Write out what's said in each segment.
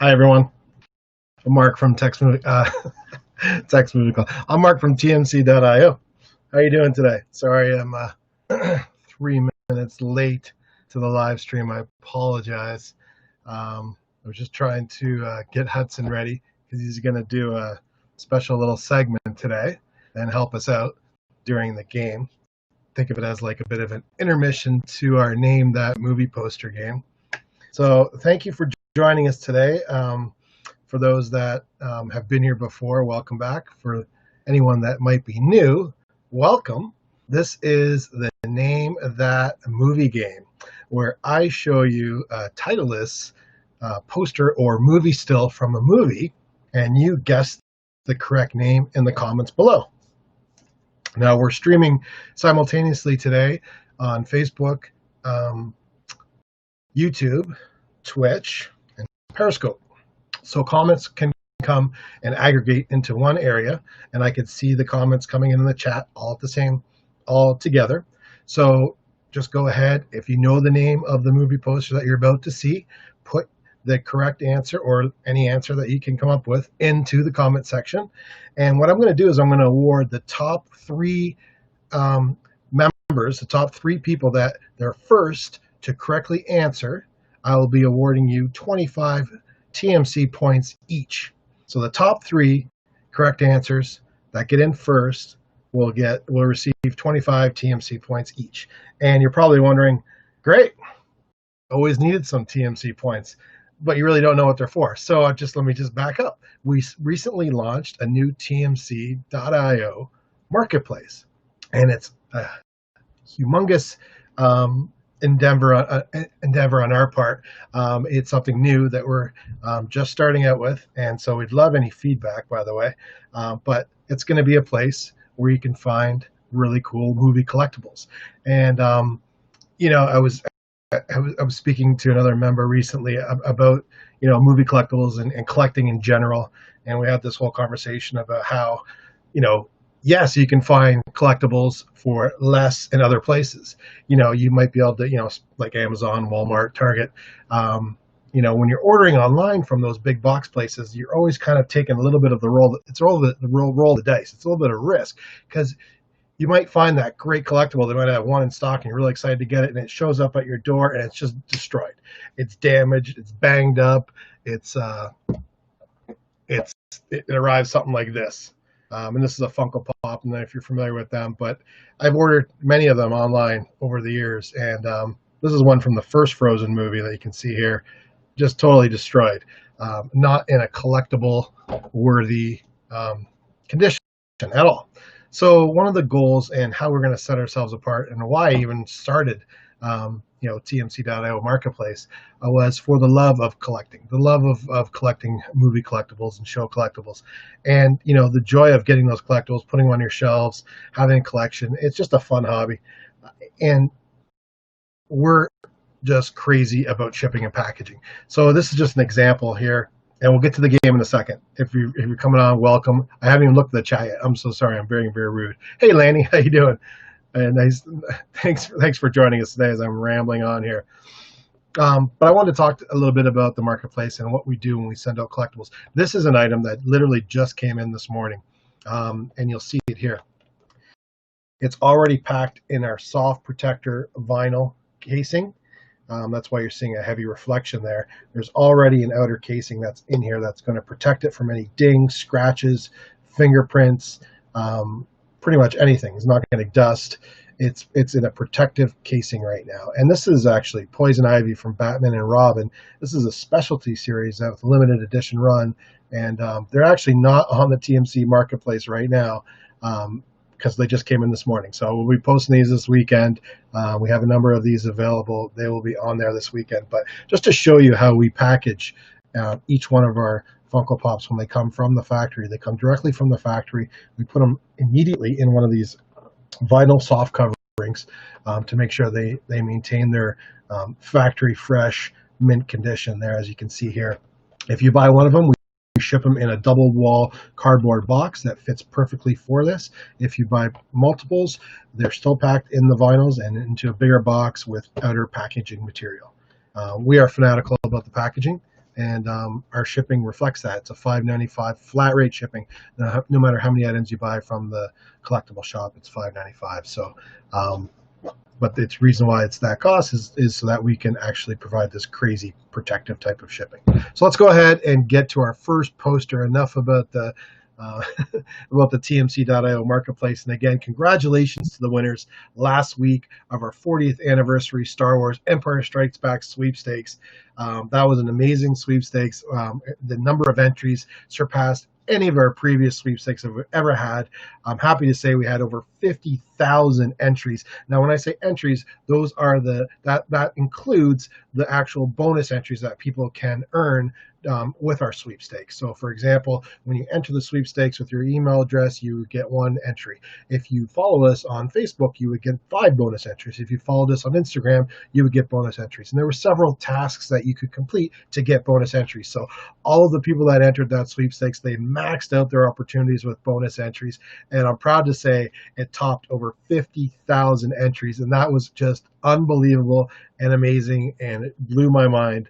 Hi everyone. I'm Mark from Text Movie Call. I'm Mark from tmc.io. How are you doing today? Sorry, I'm 3 minutes late to the live stream. I apologize. I was just trying to get Hudson ready because he's going to do a special little segment today and help us out during the game. Think of it as like a bit of an intermission to our Name That Movie poster game. So thank you for joining us today. For those that have been here before, welcome back. For anyone that might be new, welcome. This is the Name That Movie game, where I show you a titleless poster or movie still from a movie, and you guess the correct name in the comments below. Now, we're streaming simultaneously today on Facebook, YouTube, Twitch, and Periscope. So comments can come and aggregate into one area, and I could see the comments coming in the chat all together. So just go ahead. If you know the name of the movie poster that you're about to see, put the correct answer or any answer that you can come up with into the comment section. And what I'm going to do is I'm going to award the top three members, the top three people that they're first to correctly answer. I will be awarding you 25 TMC points each. So the top three correct answers that get in first will receive 25 TMC points each. And you're probably wondering, great, always needed some TMC points, but you really don't know what they're for. So let me back up. We recently launched a new tmc.io marketplace, and it's a humongous endeavor on our part. It's something new that we're just starting out with, and so we'd love any feedback, by the way. But it's going to be a place where you can find really cool movie collectibles. And I was speaking to another member recently about movie collectibles and collecting in general, and we had this whole conversation about how yes, you can find collectibles for less in other places. You might be able to, like Amazon, Walmart, Target. When you're ordering online from those big box places, you're always kind of taking a little bit of the roll. It's roll the dice. It's a little bit of risk because you might find that great collectible. They might have one in stock and you're really excited to get it, and it shows up at your door and it's just destroyed. It's damaged. It's banged up. It arrives something like this. And this is a Funko Pop, and if you're familiar with them, but I've ordered many of them online over the years, and this is one from the first Frozen movie that you can see here, just totally destroyed, not in a collectible worthy condition at all. So one of the goals and how we're going to set ourselves apart, and why I even started TMC.io marketplace was for the love of collecting, the love of collecting movie collectibles and show collectibles, and the joy of getting those collectibles, putting them on your shelves, having a collection. It's just a fun hobby, and we're just crazy about shipping and packaging. So this is just an example here, and we'll get to the game in a second. If you're coming on, welcome. I haven't even looked at the chat yet. I'm so sorry. I'm very, very rude. Hey Lanny, how you doing? And thanks for joining us today as I'm rambling on here. But I wanted to talk a little bit about the marketplace and what we do when we send out collectibles. This is an item that literally just came in this morning, and you'll see it here. It's already packed in our soft protector vinyl casing. That's why you're seeing a heavy reflection there. There's already an outer casing that's in here that's going to protect it from any dings, scratches, fingerprints, pretty much anything. It's not going to dust. It's in a protective casing right now. And this is actually Poison Ivy from Batman and Robin. This is a specialty series with a limited edition run. And they're actually not on the TMC marketplace right now because they just came in this morning. So we'll be posting these this weekend. We have a number of these available. They will be on there this weekend. But just to show you how we package each one of our Funko Pops when they come from the factory. They come directly from the factory. We put them immediately in one of these vinyl soft coverings to make sure they maintain their factory fresh mint condition there, as you can see here. If you buy one of them, we ship them in a double wall cardboard box that fits perfectly for this. If you buy multiples, they're still packed in the vinyls and into a bigger box with outer packaging material. We are fanatical about the packaging, and our shipping reflects that. It's a $5.95 flat rate shipping. No matter how many items you buy from the collectible shop, it's $5.95. So, but the reason why it's that cost is so that we can actually provide this crazy protective type of shipping. So let's go ahead and get to our first poster. Enough about the about the tmc.io marketplace. And again, congratulations to the winners last week of our 40th anniversary Star Wars Empire Strikes Back sweepstakes. That was an amazing sweepstakes. The number of entries surpassed any of our previous sweepstakes that we've ever had. I'm happy to say we had over 50,000 entries. Now, when I say entries, those are that includes the actual bonus entries that people can earn with our sweepstakes. So, for example, when you enter the sweepstakes with your email address, you get 1 entry. If you follow us on Facebook, you would get 5 bonus entries. If you followed us on Instagram, you would get bonus entries. And there were several tasks that you could complete to get bonus entries. So all of the people that entered that sweepstakes, they maxed out their opportunities with bonus entries. And I'm proud to say it topped over 50,000 entries. And that was just unbelievable and amazing, and it blew my mind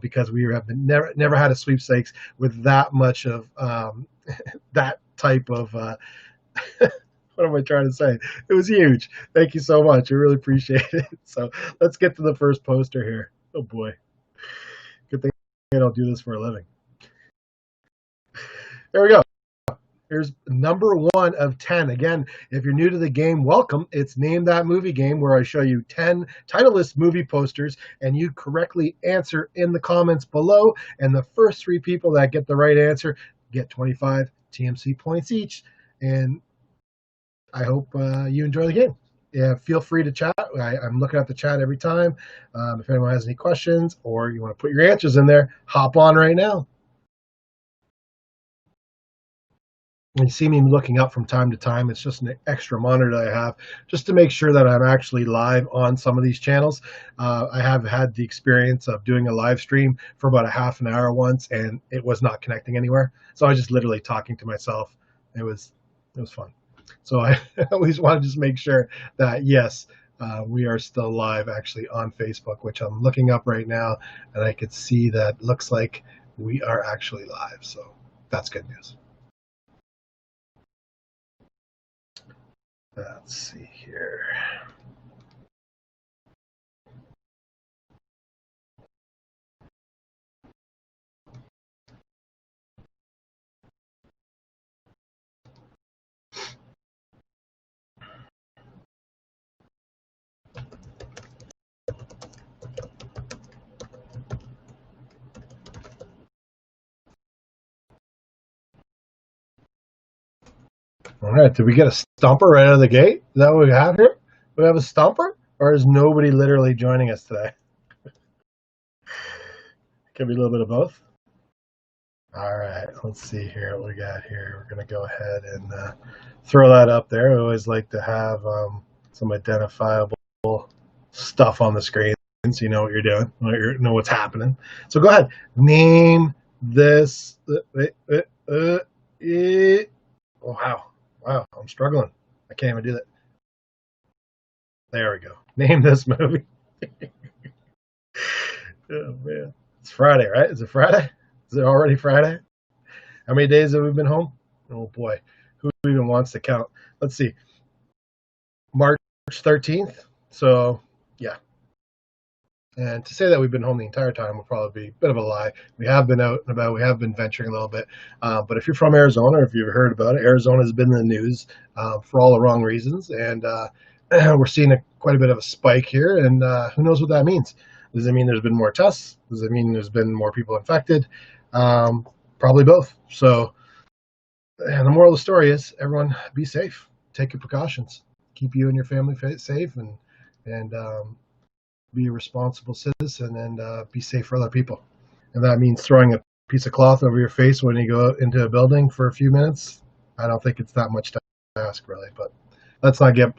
because we have never had a sweepstakes with that much of that type of what am I trying to say? It was huge. Thank you so much. I really appreciate it. So let's get to the first poster here. Oh boy, good thing I don't do this for a living. There we go. Here's number 1 of 10. Again, if you're new to the game, welcome. It's Name That Movie Game, where I show you 10 titleless movie posters, and you correctly answer in the comments below. And the first 3 people that get the right answer get 25 TMC points each. And I hope you enjoy the game. Yeah, feel free to chat. I'm looking at the chat every time. If anyone has any questions or you want to put your answers in there, hop on right now. And you see me looking up from time to time. It's just an extra monitor that I have just to make sure that I'm actually live on some of these channels. I have had the experience of doing a live stream for about a half an hour once, and it was not connecting anywhere. So I was just literally talking to myself. It was fun. So I always want to just make sure that, yes, we are still live actually on Facebook, which I'm looking up right now, and I could see that looks like we are actually live. So that's good news. Let's see here. All right, did we get a stumper right out of the gate? Is that what we have here? Do we have a stumper? Or is nobody literally joining us today? Could be a little bit of both. All right, let's see here what we got here. We're going to go ahead and throw that up there. I always like to have some identifiable stuff on the screen so you know what you're doing, know what's happening. So go ahead, name this. Oh, wow, I'm struggling. I can't even do that. There we go. Name this movie. Oh man, it's Friday, right? Is it Friday? Is it already Friday? How many days have we been home? Oh boy, who even wants to count? Let's see. March 13th. So yeah. And to say that we've been home the entire time would probably be a bit of a lie. We have been out and about. We have been venturing a little bit. But if you're from Arizona, or if you've heard about it, Arizona has been in the news for all the wrong reasons. And we're seeing quite a bit of a spike here. And who knows what that means? Does it mean there's been more tests? Does it mean there's been more people infected? Probably both. So, and the moral of the story is everyone be safe. Take your precautions. Keep you and your family safe and be a responsible citizen and be safe for other people. And that means throwing a piece of cloth over your face when you go into a building for a few minutes. I don't think it's that much to ask, really. But let's not get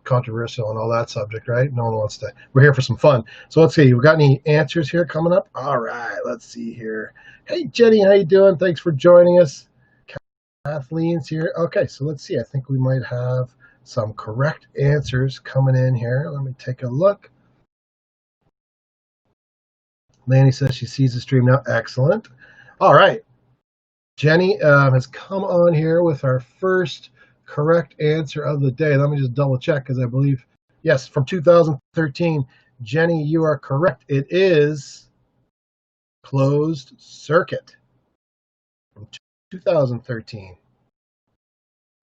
controversial on all that subject, right? No one wants to. We're here for some fun. So let's see. We got any answers here coming up? All right. Let's see here. Hey, Jenny, how you doing? Thanks for joining us. Kathleen's here. Okay, so let's see. I think we might have some correct answers coming in here. Let me take a look. Lanny says she sees the stream now. Excellent. All right. Jenny has come on here with our first correct answer of the day. Let me just double check because I believe, yes, from 2013. Jenny, you are correct. It is Closed Circuit from 2013.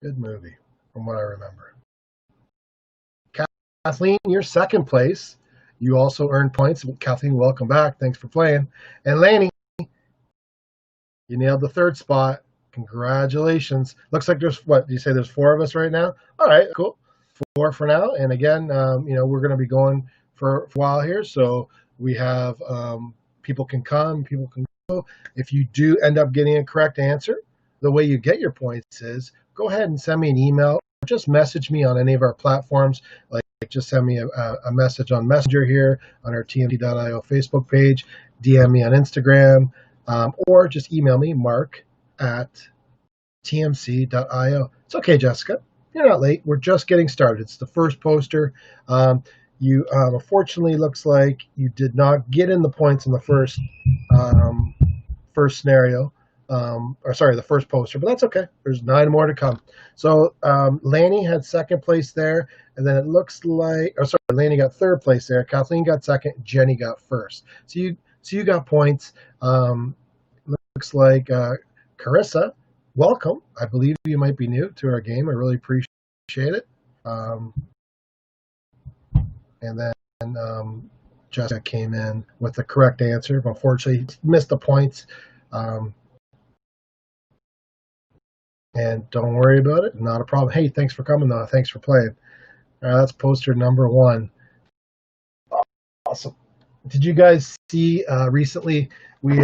Good movie, from what I remember. Kathleen, you're second place. You also earned points. Kathleen, welcome back. Thanks for playing. And Lanny, you nailed the third spot. Congratulations. Looks like there's, what, do you say there's four of us right now? All right, cool. Four for now. And again, we're going to be going for a while here. So we have people can come, people can go. If you do end up getting a correct answer, the way you get your points is go ahead and send me an email or just message me on any of our platforms. Like just send me a message on Messenger here on our tmcio Facebook page, DM me on Instagram, or just email me, mark@tmc.io. It's okay, Jessica. You're not late. We're just getting started. It's the first poster. You unfortunately looks like you did not get in the points in the first scenario. The first poster, but that's okay. There's 9 more to come. So Lanny had second place there, and then it looks like, Lanny got third place there. Kathleen got second. Jenny got first. So you got points. Looks like Carissa, welcome. I believe you might be new to our game. I really appreciate it. And then Jessica came in with the correct answer. Unfortunately, missed the points. And don't worry about it. Not a problem. Hey, thanks for coming, though. Thanks for playing. All right, that's poster number 1. Awesome. Did you guys see recently we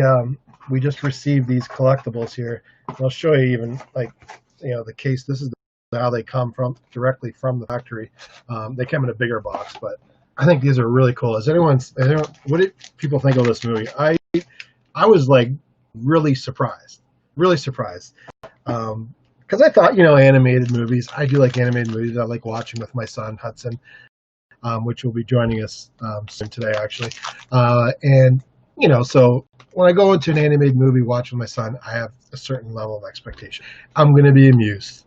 just received these collectibles here? I'll show you even the case. This is how they come directly from the factory. They come in a bigger box, but I think these are really cool. What did people think of this movie? I was really surprised. Because I thought, animated movies. I do like animated movies. I like watching with my son Hudson, which will be joining us soon today, actually. So when I go into an animated movie, watch with my son, I have a certain level of expectation. I'm going to be amused.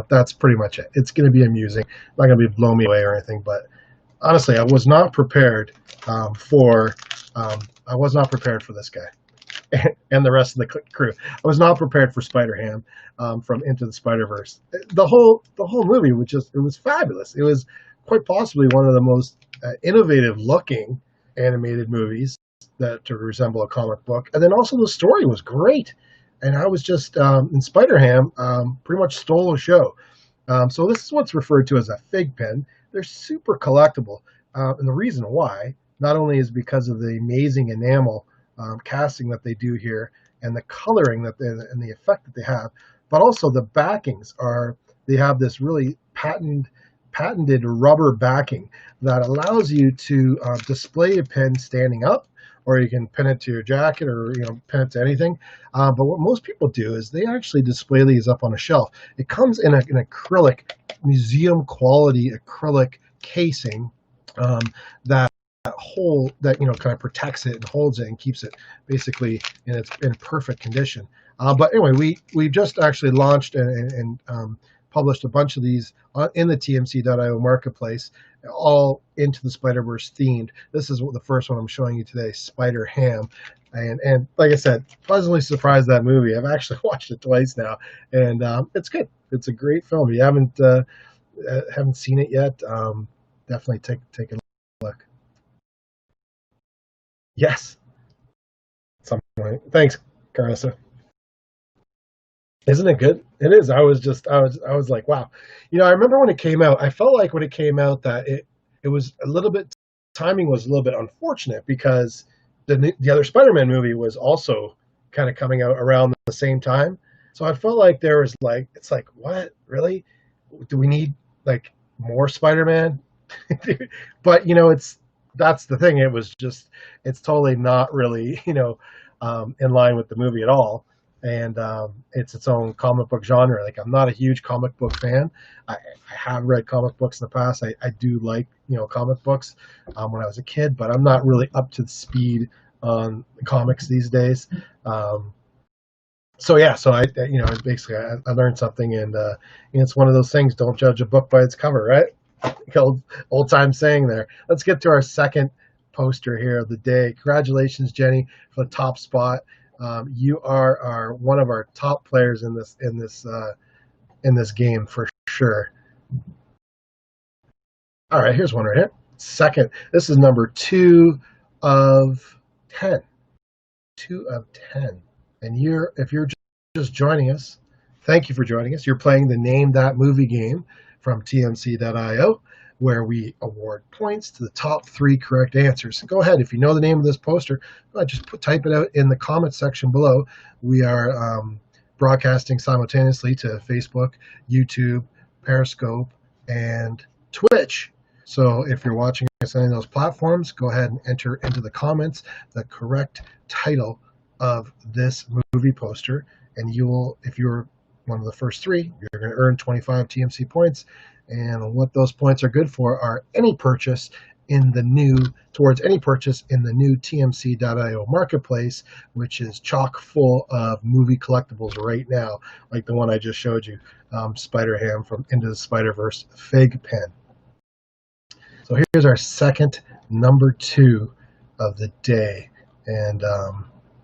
That's pretty much it. It's going to be amusing. Not going to be blow me away or anything. But honestly, I was not prepared for this guy and the rest of the crew. I was not prepared for Spider-Ham from Into the Spider-Verse. The whole movie was fabulous. It was quite possibly one of the most innovative looking animated movies that to resemble a comic book. And then also the story was great. And I was just, in Spider-Ham, pretty much stole a show. So this is what's referred to as a fig pen. They're super collectible. And the reason why, not only is because of the amazing enamel casting that they do here and the coloring and the effect that they have, but also the backings they have this really patented rubber backing that allows you to display a pen standing up, or you can pin it to your jacket or pin it to anything. But what most people do is they actually display these up on a shelf. It comes in an acrylic, museum quality acrylic casing that kind of protects it and holds it and keeps it basically in perfect condition. But anyway, we just actually launched and published a bunch of these in the tmc.io marketplace, all Into the Spider-Verse themed. This is the first one I'm showing you today, Spider-Ham. And like I said, pleasantly surprised that movie. I've actually watched it twice now, and it's good. It's a great film. If you haven't seen it yet, definitely take a look. Yes. Something. Thanks, Carissa. Isn't it good? It is. I was like, wow. I remember when it came out, I felt like when it came out that it was a little bit, timing was a little bit unfortunate because the other Spider-Man movie was also kind of coming out around the same time. So I felt like there was it's like, what? Really? Do we need more Spider-Man? But that's the thing. It's totally not really, in line with the movie at all. And it's its own comic book genre. I'm not a huge comic book fan. I have read comic books in the past. I do like comic books when I was a kid, but I'm not really up to the speed on comics these days. So yeah, so I basically I learned something, and it's one of those things. Don't judge a book by its cover, right? Old time saying there. Let's get to our second poster here of the day. Congratulations, Jenny, for the top spot. You are one of our top players in this game for sure. All right, here's one right here. Second, this is number 2 of 10. 2 of 10. And if you're just joining us, thank you for joining us. You're playing the Name That Movie game from tmc.io, where we award points to the top 3 correct answers. So go ahead, if you know the name of this poster, just type it out in the comment section below. We are broadcasting simultaneously to Facebook, YouTube, Periscope, and Twitch. So if you're watching us on any of those platforms, go ahead and enter into the comments the correct title of this movie poster, and you will, if you're one of the first 3, you're going to earn 25 TMC points. And what those points are good for are towards any purchase in the new tmc.io marketplace, which is chock full of movie collectibles right now, like the one I just showed you, Spider-Ham from Into the Spider-Verse Fig Pen. So here's our second number 2 of the day. And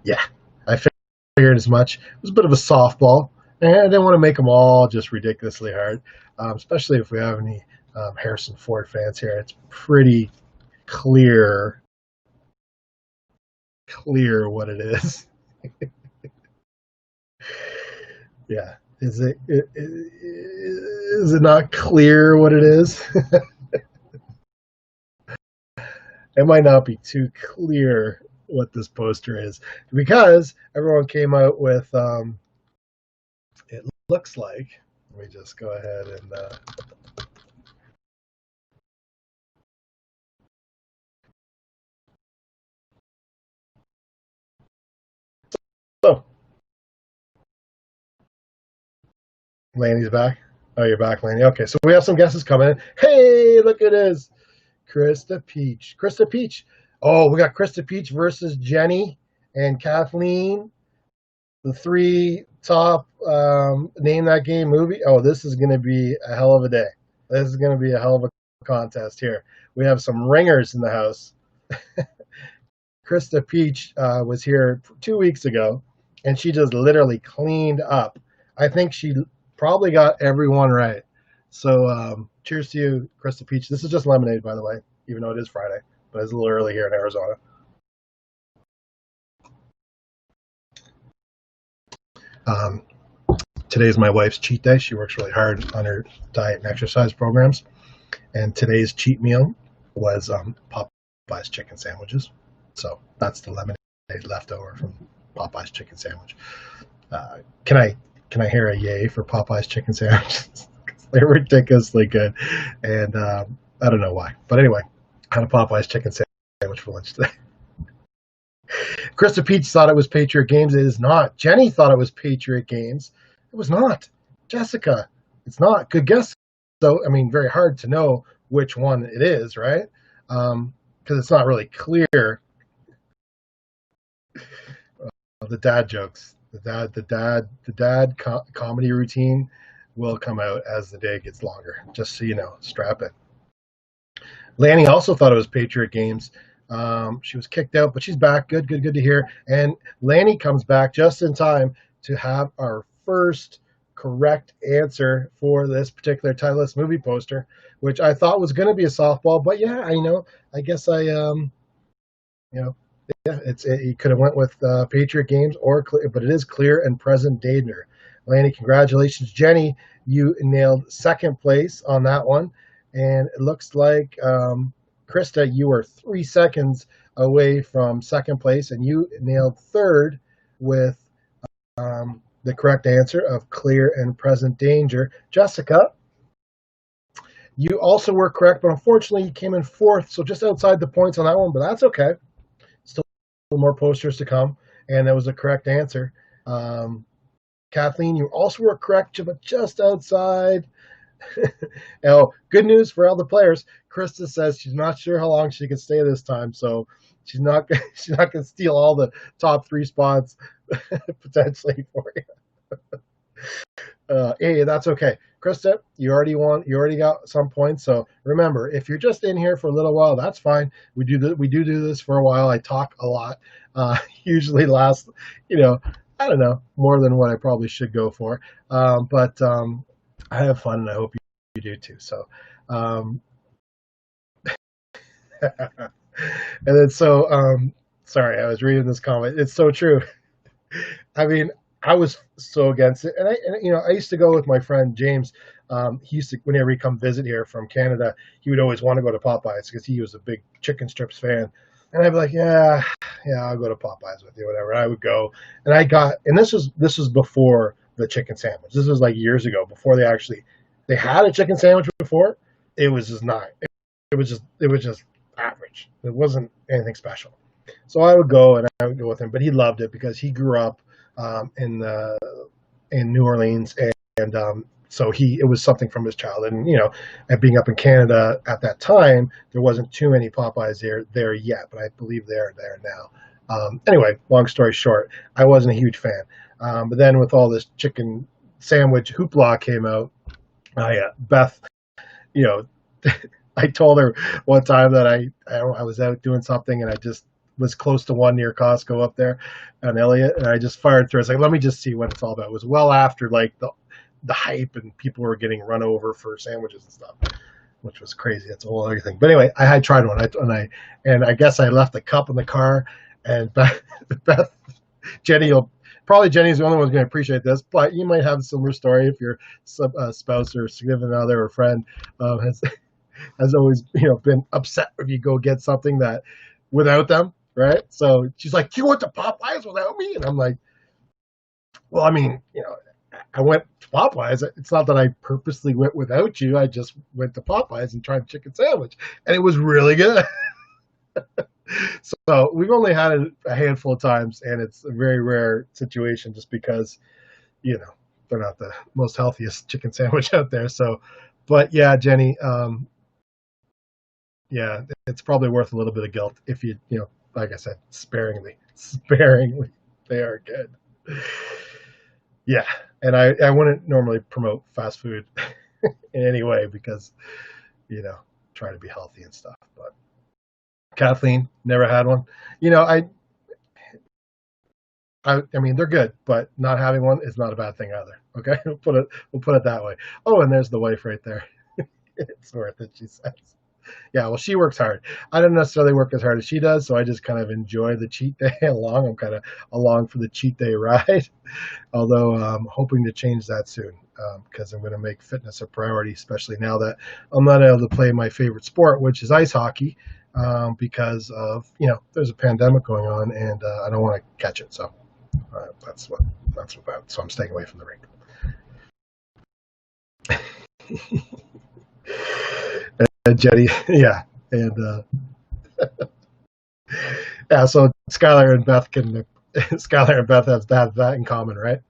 yeah, I figured as much. It was a bit of a softball, and I didn't want to make them all just ridiculously hard, especially if we have any Harrison Ford fans here. It's pretty clear what it is. Yeah. Is it not clear what it is? It might not be too clear what this poster is, because everyone came out with it looks like, let me just go ahead and so Lanny's back. Oh, you're back, Lanny. Okay, so we have some guesses coming in. Hey, look at this. Krista Peach. Oh, we got Krista Peach versus Jenny and Kathleen. The 3 top Name That Game movie. Oh, this is going to be a hell of a day. This is going to be a hell of a contest here. We have some ringers in the house. Krista Peach was here 2 weeks ago, and she just literally cleaned up. I think she probably got everyone right. So cheers to you, Krista Peach. This is just lemonade, by the way, even though it is Friday, but it's a little early here in Arizona. Today's my wife's cheat day. She works really hard on her diet and exercise programs, and today's cheat meal was Popeye's chicken sandwiches. So that's the lemonade left over from Popeye's chicken sandwich. Can I hear a yay for Popeye's chicken sandwiches? They're ridiculously good, and I don't know why, but anyway, I had a Popeye's chicken sandwich for lunch today. Krista Peach thought it was Patriot Games. It is not. Jenny thought it was Patriot Games. It was not. Jessica, it's not. Good guess. So, I mean, very hard to know which one it is, right? Because it's not really clear. The dad jokes, the dad comedy routine will come out as the day gets longer. Just so you know, strap it. Lanny also thought it was Patriot Games. She was kicked out, but she's back. Good to hear. And Lanny comes back just in time to have our first correct answer for this particular Titleist movie poster, which I thought was going to be a softball. But yeah, I guess you could have went with Patriot Games but it is Clear and Present Danger. Lanny, congratulations. Jenny, you nailed second place on that one, and it looks like Krista, you were 3 seconds away from second place, and you nailed third with the correct answer of Clear and Present Danger. Jessica, you also were correct, but unfortunately you came in fourth, so just outside the points on that one, but that's okay. Still more posters to come, and that was the correct answer. Kathleen, you also were correct, but just outside. Now, good news for all the players. Krista says she's not sure how long she can stay this time, so she's not gonna steal all the top 3 spots potentially for you. Hey, that's okay. Krista, you already got some points. So remember, if you're just in here for a little while, that's fine. We do this for a while. I talk a lot. Usually last, you know, I don't know, more than what I probably should go for. But I have fun, and I hope you do too. So, um, and then sorry, I was reading this comment. It's so true. I mean, I was so against it, and I used to go with my friend James. He used to, whenever he come visit here from Canada, he would always want to go to Popeyes because he was a big chicken strips fan. And I'd be like, yeah, I'll go to Popeyes with you, whatever. And I would go, and this was before the chicken sandwich. This was like years ago, before they had a chicken sandwich before. It was just not. It was just average. It wasn't anything special. So I would go and I would go with him, but he loved it because he grew up in New Orleans, and so it was something from his childhood. And and being up in Canada at that time, there wasn't too many Popeyes there yet, but I believe they're there now. Anyway, long story short, I wasn't a huge fan. But then with all this chicken sandwich hoopla came out, Beth, you know, I told her one time that I was out doing something and I just was close to one near Costco up there on Elliott, and I just fired through. I was like, let me just see what it's all about. It was well after like the hype and people were getting run over for sandwiches and stuff, which was crazy. That's a whole other thing. But anyway, I had tried one, and I guess I left the cup in the car, and Beth Jenny's the only one who's going to appreciate this, but you might have a similar story if your spouse or significant other or friend has always been upset if you go get something that without them, right? So she's like, "You went to Popeyes without me?" And I'm like, "Well, I mean, I went to Popeyes. It's not that I purposely went without you. I just went to Popeyes and tried a chicken sandwich, and it was really good." So we've only had it a handful of times, and it's a very rare situation just because, they're not the most healthiest chicken sandwich out there. So, but yeah, Jenny, yeah, it's probably worth a little bit of guilt if like I said, sparingly, they are good. Yeah, and I wouldn't normally promote fast food in any way because, try to be healthy and stuff. But Kathleen, never had one. I mean, they're good, but not having one is not a bad thing either. Okay, we'll put it that way. Oh, and there's the wife right there. It's worth it, she says. Yeah, well, she works hard. I don't necessarily work as hard as she does, so I just kind of enjoy the cheat day along. I'm kind of along for the cheat day ride, although I'm hoping to change that soon because I'm going to make fitness a priority, especially now that I'm not able to play my favorite sport, which is ice hockey, because of, there's a pandemic going on, and I don't want to catch it. So that's what so I'm staying away from the rink. Jenny, yeah, and yeah. So Skylar and Beth have that in common, right?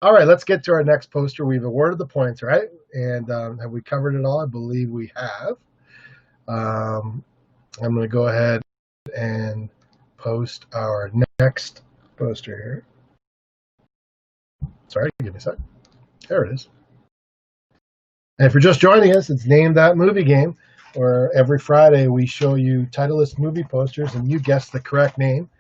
All right, let's get to our next poster. We've awarded the points, right? And have we covered it all? I believe we have. I'm going to go ahead and post our next poster here. Sorry, give me a sec. There it is. And if you're just joining us, it's Name That Movie Game, where every Friday we show you Titleist movie posters and you guess the correct name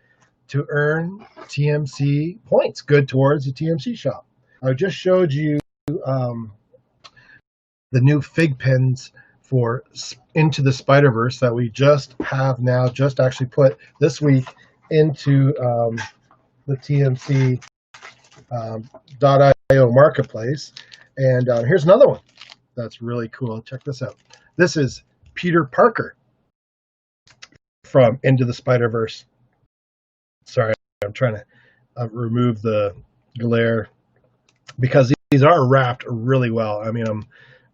to earn TMC points, good towards the TMC shop. I just showed you the new fig pins for Into the Spider-Verse that we just actually put this week into the TMC .io marketplace. And here's another one that's really cool. Check this out. This is Peter Parker from Into the Spider-Verse. Sorry, I'm trying to remove the glare because these are wrapped really well. I mean, I'm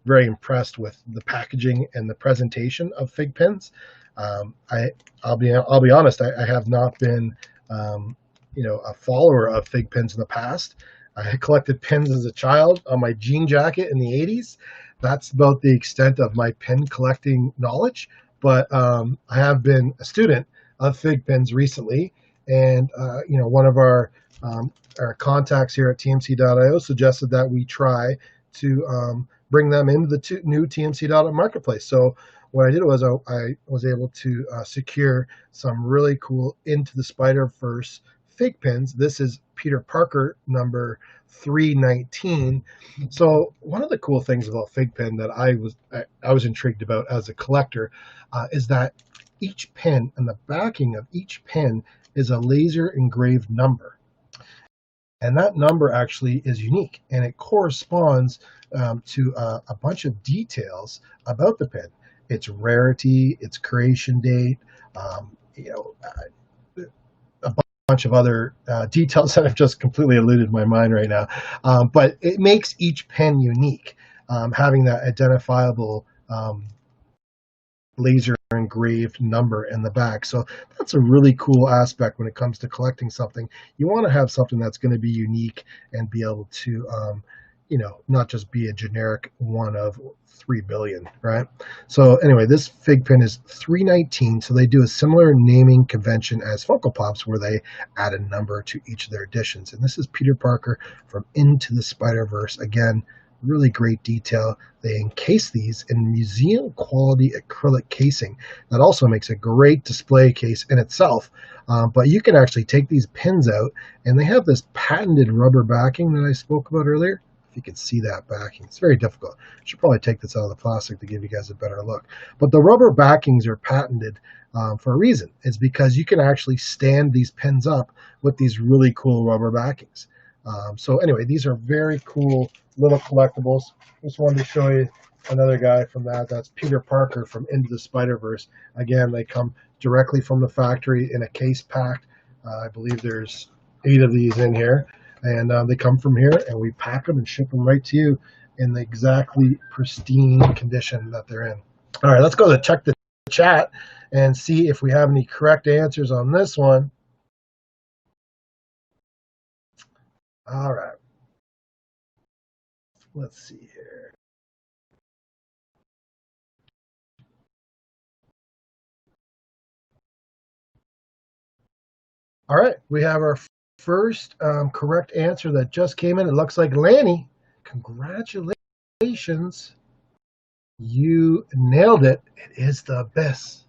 very impressed with the packaging and the presentation of fig pins. I'll be honest. I have not been a follower of fig pins in the past. I collected pins as a child on my jean jacket in the 80s. That's about the extent of my pin collecting knowledge. but I have been a student of fig pens recently, and one of our contacts here at tmc.io suggested that we try to bring them into the new tmc.io marketplace. So what I did was I was able to secure some really cool Into the Spider-Verse fig pins. This is Peter Parker number 319. So one of the cool things about fig pen that I was intrigued about as a collector is that each pen and the backing of each pen is a laser engraved number. And that number actually is unique, and it corresponds to a bunch of details about the pen: its rarity, its creation date, a bunch of other details that have just completely eluded my mind right now. But it makes each pen unique, having that identifiable laser engraved number in the back. So that's a really cool aspect when it comes to collecting something. You want to have something that's going to be unique and be able to, not just be a generic one of 3 billion, right? So anyway, this fig pin is 319. So they do a similar naming convention as Funko Pops, where they add a number to each of their editions. And this is Peter Parker from Into the Spider-Verse. Again, really great detail. They encase these in museum quality acrylic casing. That also makes a great display case in itself. But you can actually take these pins out, and they have this patented rubber backing that I spoke about earlier. If you can see that backing, it's very difficult. I should probably take this out of the plastic to give you guys a better look. But the rubber backings are patented for a reason. It's because you can actually stand these pins up with these really cool rubber backings. So anyway, these are very cool little collectibles. Just wanted to show you another guy from that. That's Peter Parker from Into the Spider-Verse. Again, they come directly from the factory in a case pack. I believe there's 8 of these in here. And they come from here, and we pack them and ship them right to you in the exactly pristine condition that they're in. All right, let's go to check the chat and see if we have any correct answers on this one. All right. Let's see here. All right, we have our first correct answer that just came in. It looks like Lanny. Congratulations. You nailed it. It is the Abyss.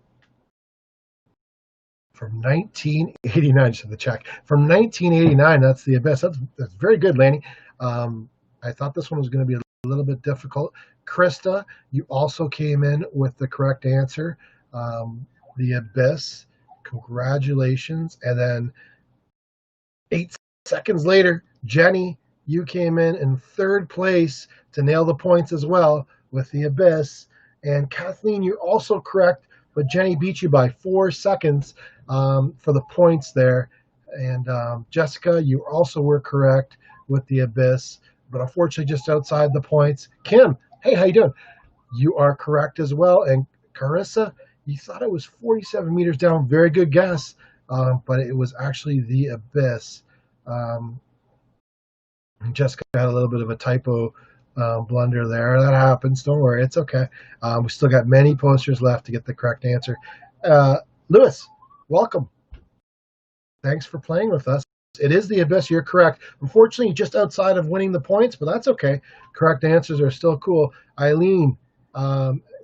From 1989, so the check. From 1989, that's the Abyss. That's very good, Lanny. I thought this one was going to be a little bit difficult. Krista, you also came in with the correct answer. The Abyss. Congratulations. And then 8 seconds later, Jenny, you came in third place to nail the points as well with the Abyss. And Kathleen, you're also correct, but Jenny beat you by 4 seconds for the points there. And Jessica, you also were correct with the Abyss, but unfortunately just outside the points. Kim, hey, how you doing? You are correct as well. And Carissa, you thought it was 47 meters down. Very good guess, but it was actually the Abyss. Jessica had a little bit of a typo blunder there. That happens. Don't worry. It's okay. We still got many posters left to get the correct answer. Lewis, welcome. Thanks for playing with us. It is the Abyss. You're correct. Unfortunately, just outside of winning the points, but that's okay. Correct answers are still cool. Eileen,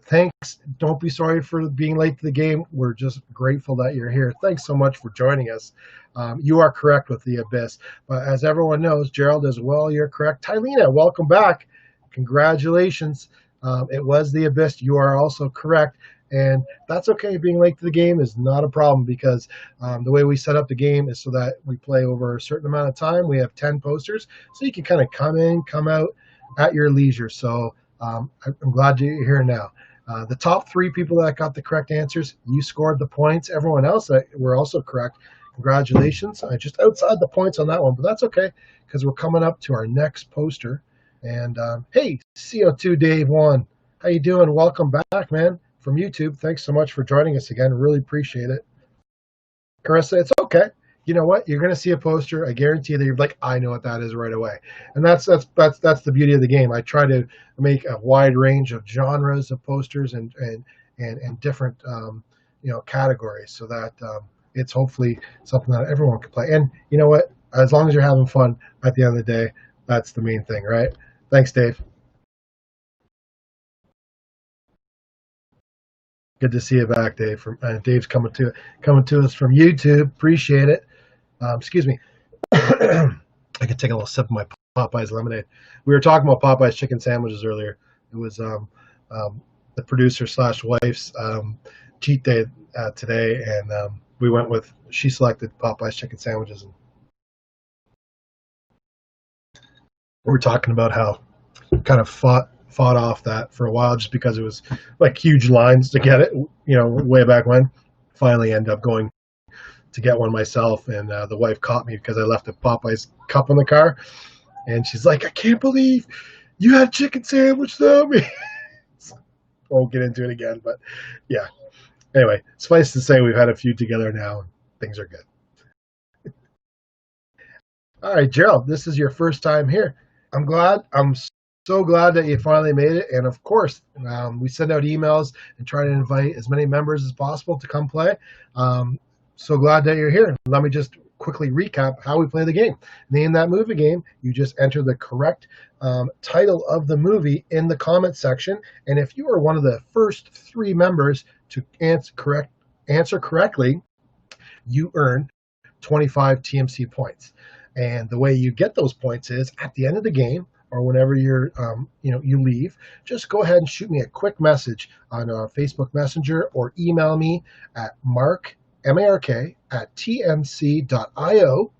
thanks. Don't be sorry for being late to the game. We're just grateful that you're here. Thanks so much for joining us. You are correct with the Abyss. But as everyone knows, Gerald as well, you're correct. Tylena, welcome back. Congratulations. It was the Abyss. You are also correct. And that's okay. Being late to the game is not a problem because the way we set up the game is so that we play over a certain amount of time. We have 10 posters, so you can kind of come in, come out at your leisure. So I'm glad you're here now. The top 3 people that got the correct answers, you scored the points. Everyone else that were also correct, congratulations. Just outside the points on that one, but that's okay because we're coming up to our next poster. And hey, CO2 Dave 1, how you doing? Welcome back, man, from YouTube. Thanks so much for joining us again. Really appreciate it. Carissa, it's okay. You know what? You're going to see a poster. I guarantee that you're like, I know what that is right away. And that's the beauty of the game. I try to make a wide range of genres of posters and and different categories, so that it's hopefully something that everyone can play. And you know what? As long as you're having fun at the end of the day, that's the main thing, right? Thanks, Dave. Good to see you back, Dave. Dave's coming to us from YouTube. Appreciate it. Excuse me. I could take a little sip of my Popeyes lemonade. We were talking about Popeyes chicken sandwiches earlier. It was the producer slash wife's cheat day today, and we went with. She selected Popeyes chicken sandwiches, and we were talking about how kind of fought off that for a while just because it was like huge lines to get it. Way back when. Finally, ended up going to get one myself, and the wife caught me because I left a Popeyes cup in the car, and she's like, "I can't believe you had chicken sandwich though." Won't get into it again, but yeah. Anyway, suffice to say, we've had a few together now, and things are good. All right, Gerald, this is your first time here. I'm glad. I'm so glad that you finally made it, and of course, we send out emails and try to invite as many members as possible to come play. So glad that you're here. Let me just quickly recap how we play the game. Name that movie game. You just enter the correct title of the movie in the comment section. And if you are one of the first 3 members to answer correctly, you earn 25 TMC points. And the way you get those points is at the end of the game, or whenever you leave, just go ahead and shoot me a quick message on Facebook Messenger, or email me at mark at tmc.io,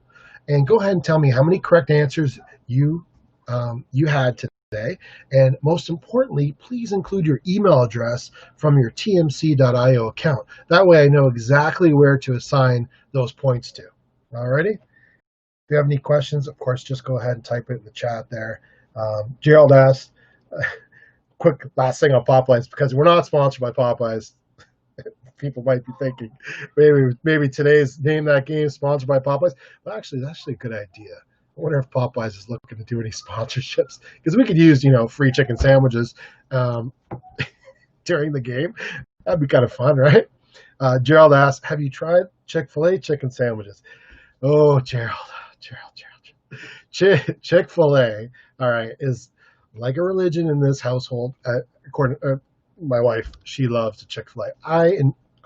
and go ahead and tell me how many correct answers you had today. And most importantly, please include your email address from your tmc.io account. That way I know exactly where to assign those points to. Alrighty? If you have any questions, of course, just go ahead and type it in the chat there. Gerald asked, quick last thing on Popeyes, because we're not sponsored by Popeyes. People might be thinking maybe today's Name That Game sponsored by Popeyes, but actually that's actually a good idea. I wonder if Popeyes is looking to do any sponsorships, because we could use free chicken sandwiches during the game. That'd be kind of fun, right? Gerald asked, have you tried Chick-fil-A chicken sandwiches? Oh, Gerald. Chick-fil-A, all right, is like a religion in this household. According to my wife, she loves a Chick-fil-A.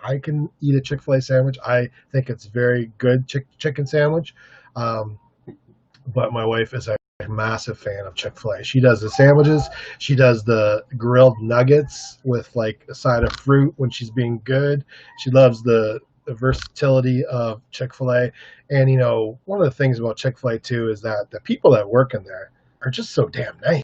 I can eat a Chick-fil-A sandwich. I think it's very good chicken sandwich. But my wife is a massive fan of Chick-fil-A. She does the sandwiches. She does the grilled nuggets with like a side of fruit when she's being good. She loves the versatility of Chick-fil-A. And, one of the things about Chick-fil-A too is that the people that work in there are just so damn nice.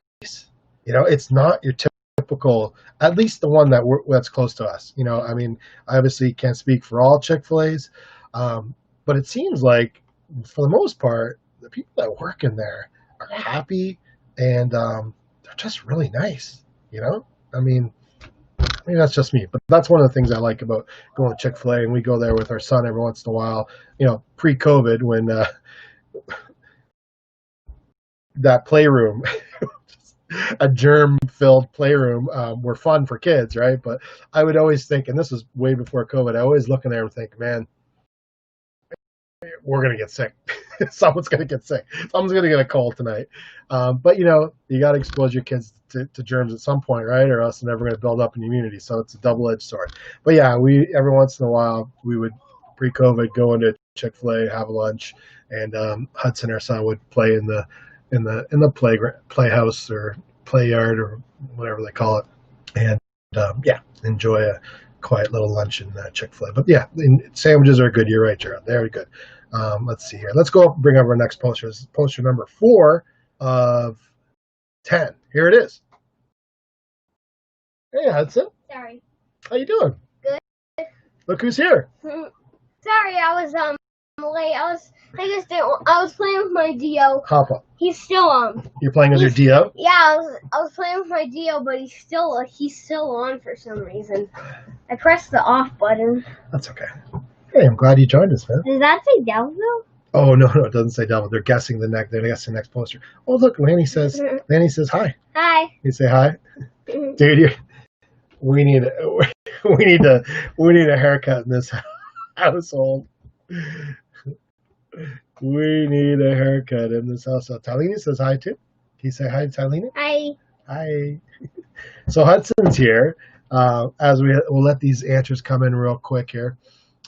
It's not your typical, at least the one that's close to us. I obviously can't speak for all Chick-fil-A's, but it seems like for the most part, the people that work in there are happy, and they're just really nice. Maybe that's just me, but that's one of the things I like about going to Chick-fil-A, and we go there with our son every once in a while. Pre-COVID, when that playroom, a germ-filled playroom, were fun for kids, right? But I would always think, and this was way before COVID, I always look in there and think, man, we're going to get sick. Someone's going to get sick. Someone's going to get a cold tonight. But, you got to expose your kids to germs at some point, right? Or else they're never going to build up an immunity. So it's a double-edged sword. But, yeah, every once in a while, we would, pre-COVID, go into Chick-fil-A, have lunch, and Hudson, our son, would play in the playhouse or play yard or whatever they call it. And, enjoy a quiet little lunch in Chick-fil-A. But, yeah, sandwiches are good. You're right, Gerald. Very good. Let's see here. Let's go bring up our next poster. This is poster number 4 of 10. Here it is. Hey, Hudson. Sorry. How you doing? Good. Look who's here. Sorry, I was late. I was playing with my Dio. Hop up. He's still on. You're playing with your Dio? Yeah, I was playing with my Dio, but he's still on for some reason. I pressed the off button. That's okay. Hey, I'm glad you joined us, man. Does that say Devil? Oh, no, it doesn't say Devil. They're guessing the next poster. Oh, look, Lanny says hi. Hi. You say hi? Dude, we we need a haircut in this household. We need a haircut in this household. Tylena says hi too. Can you say hi to Tylena? Hi. Hi. So Hudson's here. As we'll let these answers come in real quick here,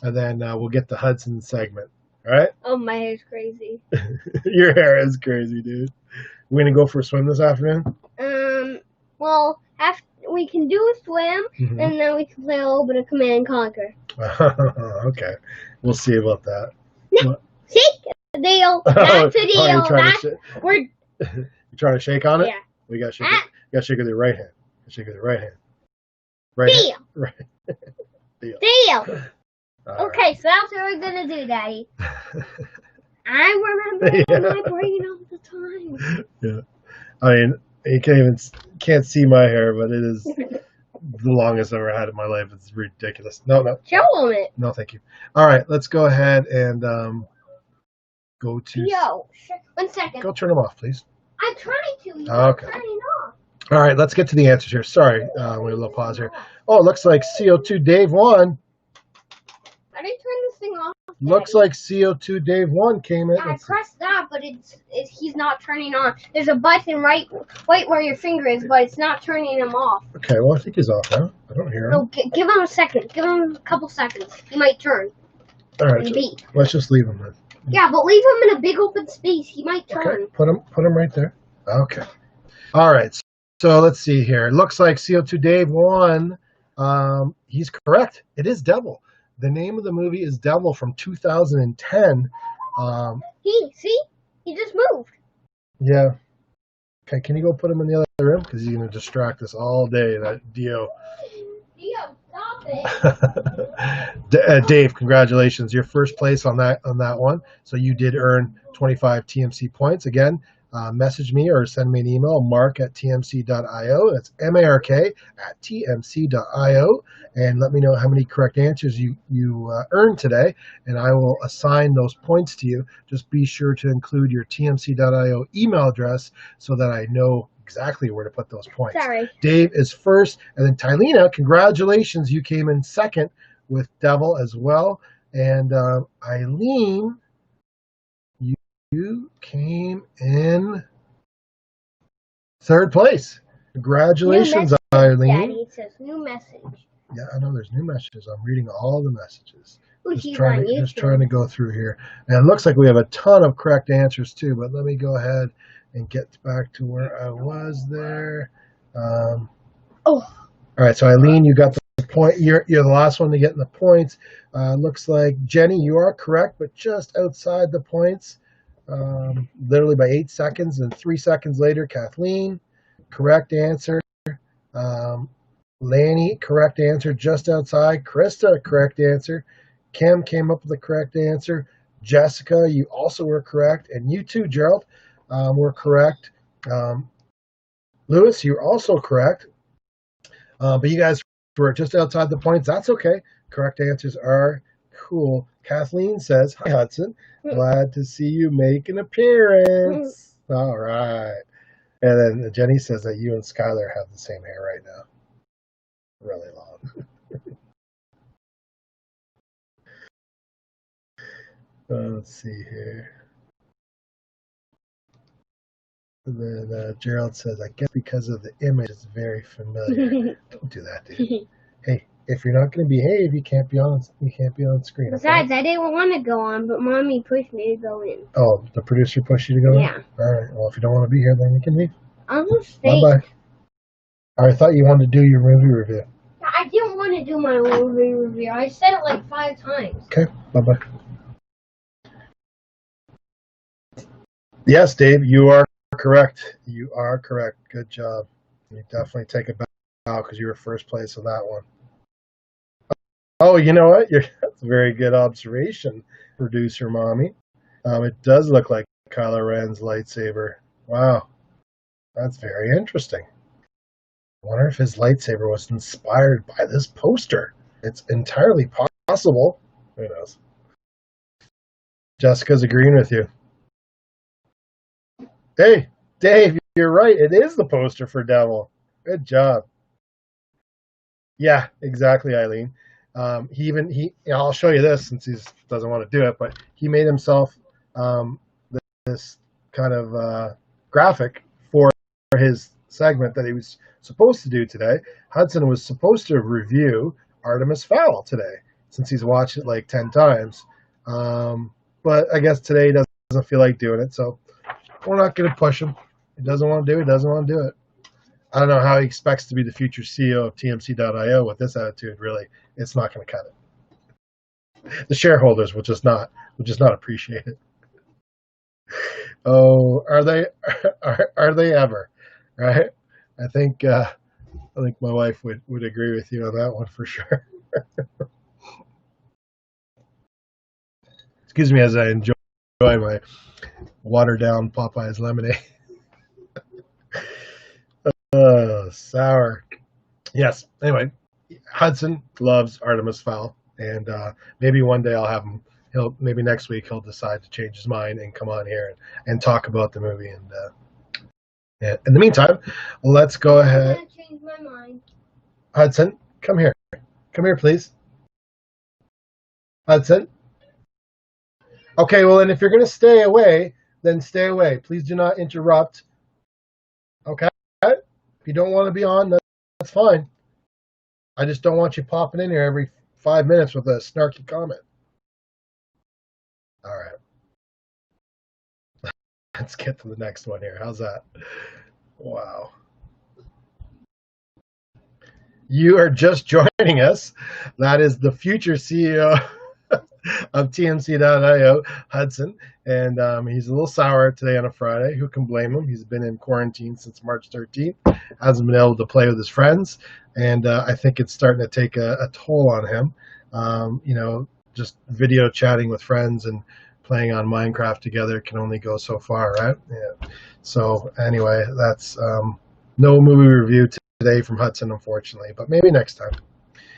and then we'll get the Hudson segment. All right? Oh, my hair's crazy. Your hair is crazy, dude. We gonna go for a swim this afternoon? Well, we can do a swim, and then we can play a little bit of Command and Conquer. Okay, we'll see about that. Shake the deal. That's the deal. You trying to shake on it? Yeah. We got to shake it. You got to shake it with your right hand. Shake it with your right hand. Right deal. hand. Right. Deal. Deal. All okay, so that's what we're gonna do, Daddy. I remember my brain all the time. Yeah. I mean, you can't see my hair, but it is the longest I've ever had in my life. It's ridiculous. No. Show them it. No, thank you. All right, let's go ahead and go to. Yo, 1 second. Go turn them off, please. I'm trying to. You're Okay. turning off. All right, let's get to the answers here. Sorry, we had a little pause here. Oh, it looks like CO2 Dave won. I didn't turn this thing off. Looks like CO2 Dave 1 came in. Yeah, I pressed that, but he's not turning on. There's a button right where your finger is, but it's not turning him off. Okay, well, I think he's off now. I don't hear him. No, give him a second. Give him a couple seconds. He might turn. All right, let's just leave him then. Yeah, but leave him in a big open space. He might turn. Okay, put him right there. Okay. All right, so let's see here. It looks like CO2 Dave won. He's correct. It is Devil. The name of the movie is Devil from 2010. He just moved. Yeah. Okay, can you go put him in the other room? Because he's going to distract us all day, that Dio. Dio, stop it. Dave, congratulations. Your first place on that one. So you did earn 25 TMC points. Again, message me or send me an email, mark@tmc.io. That's mark@tmc.io. And let me know how many correct answers you earned today, and I will assign those points to you. Just be sure to include your tmc.io email address so that I know exactly where to put those points. Sorry. Dave is first, and then Tylena, congratulations. You came in second with Devil as well. And Eileen, you came in third place. Congratulations, Eileen. Daddy, it says new message. Yeah, I know there's new messages. I'm reading all the messages. Just trying to go through here. And it looks like we have a ton of correct answers too, but let me go ahead and get back to where I was there. All right, so Eileen, you got the point. You're the last one to get in the points. Looks like Jenny, you are correct, but just outside the points, literally by 8 seconds. And 3 seconds later, Kathleen, correct answer. Lanny, correct answer, just outside. Krista, correct answer. Kim came up with the correct answer. Jessica, you also were correct. And you too, Gerald, were correct. Lewis, you're also correct. But you guys were just outside the points. That's okay. Correct answers are cool. Kathleen says, hi, Hudson. Glad to see you make an appearance. All right. And then Jenny says that you and Skylar have the same hair right now. Really long. Let's see here. And then Gerald says, I guess because of the image, it's very familiar. Don't do that, dude. Hey, if you're not going to behave, you can't be on screen. Besides, okay? I didn't want to go on, but Mommy pushed me to go in. Oh, the producer pushed you to go in? Yeah. All right. Well, if you don't want to be here, then you can leave. I'm going to stay. Bye-bye. I thought you wanted to do your movie review. I didn't want to do my movie review. I said it like 5 times. Okay. Bye-bye. Yes, Dave, you are correct. You are correct. Good job. You definitely take it back now because you were first place on that one. Oh, you know what? That's a very good observation, producer Mommy. It does look like Kylo Ren's lightsaber. Wow. That's very interesting. I wonder if his lightsaber was inspired by this poster. It's entirely possible. Who knows? Jessica's agreeing with you. Hey, Dave, you're right. It is the poster for Devil. Good job. Yeah, exactly, Eileen. I'll show you this since he doesn't want to do it, but he made himself um, this kind of graphic for his segment that he was supposed to do today. Hudson was supposed to review Artemis Fowl today since he's watched it like 10 times. But I guess today he doesn't feel like doing it, so we're not going to push him. He doesn't want to do it. He doesn't want to do it. I don't know how he expects to be the future CEO of tmc.io with this attitude. Really, it's not going to cut it. The shareholders will just not appreciate it. Oh, are they? Are they ever? Right? I think my wife would agree with you on that one for sure. Excuse me as I enjoy my watered down Popeye's lemonade. Sour. Yes. Anyway, Hudson loves Artemis Fowl, and maybe one day I'll have him. Maybe next week he'll decide to change his mind and come on here and talk about the movie. And in the meantime, let's go ahead. I'm gonna change my mind. Hudson, come here. Come here, please. Hudson. Okay, well, and if you're going to stay away, then stay away. Please do not interrupt. Okay? If you don't want to be on, that's fine. I just don't want you popping in here every 5 minutes with a snarky comment. All right. Let's get to the next one here. How's that? Wow. You are just joining us. That is the future CEO of tmc.io, Hudson. And he's a little sour today on a Friday. Who can blame him? He's been in quarantine since March 13th, hasn't been able to play with his friends. And I think it's starting to take a toll on him. Just video chatting with friends and playing on Minecraft together can only go so far, right? Yeah. So anyway, that's no movie review today from Hudson, unfortunately, but maybe next time.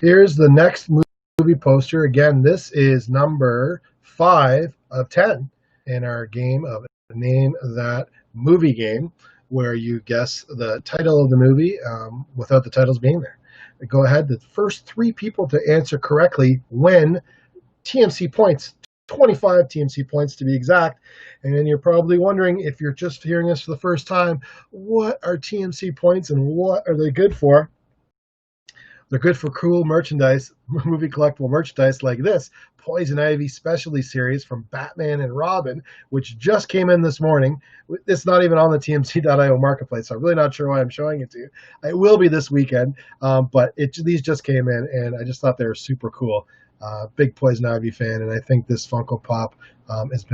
Here's the next movie poster. Again, this is number 5 of 10 in our game of Name That Movie game, where you guess the title of the movie without the titles being there. Go ahead. The first 3 people to answer correctly win TMC points, 25 TMC points to be exact. And then you're probably wondering, if you're just hearing this for the first time, what are TMC points and what are they good for? They're good for cool merchandise, movie collectible merchandise like this Poison Ivy specialty series from Batman and Robin, which just came in this morning. It's not even on the tmc.io marketplace, so I'm really not sure why I'm showing it to you. It will be this weekend, but these just came in, and I just thought they were super cool. Big Poison Ivy fan, and I think this Funko Pop is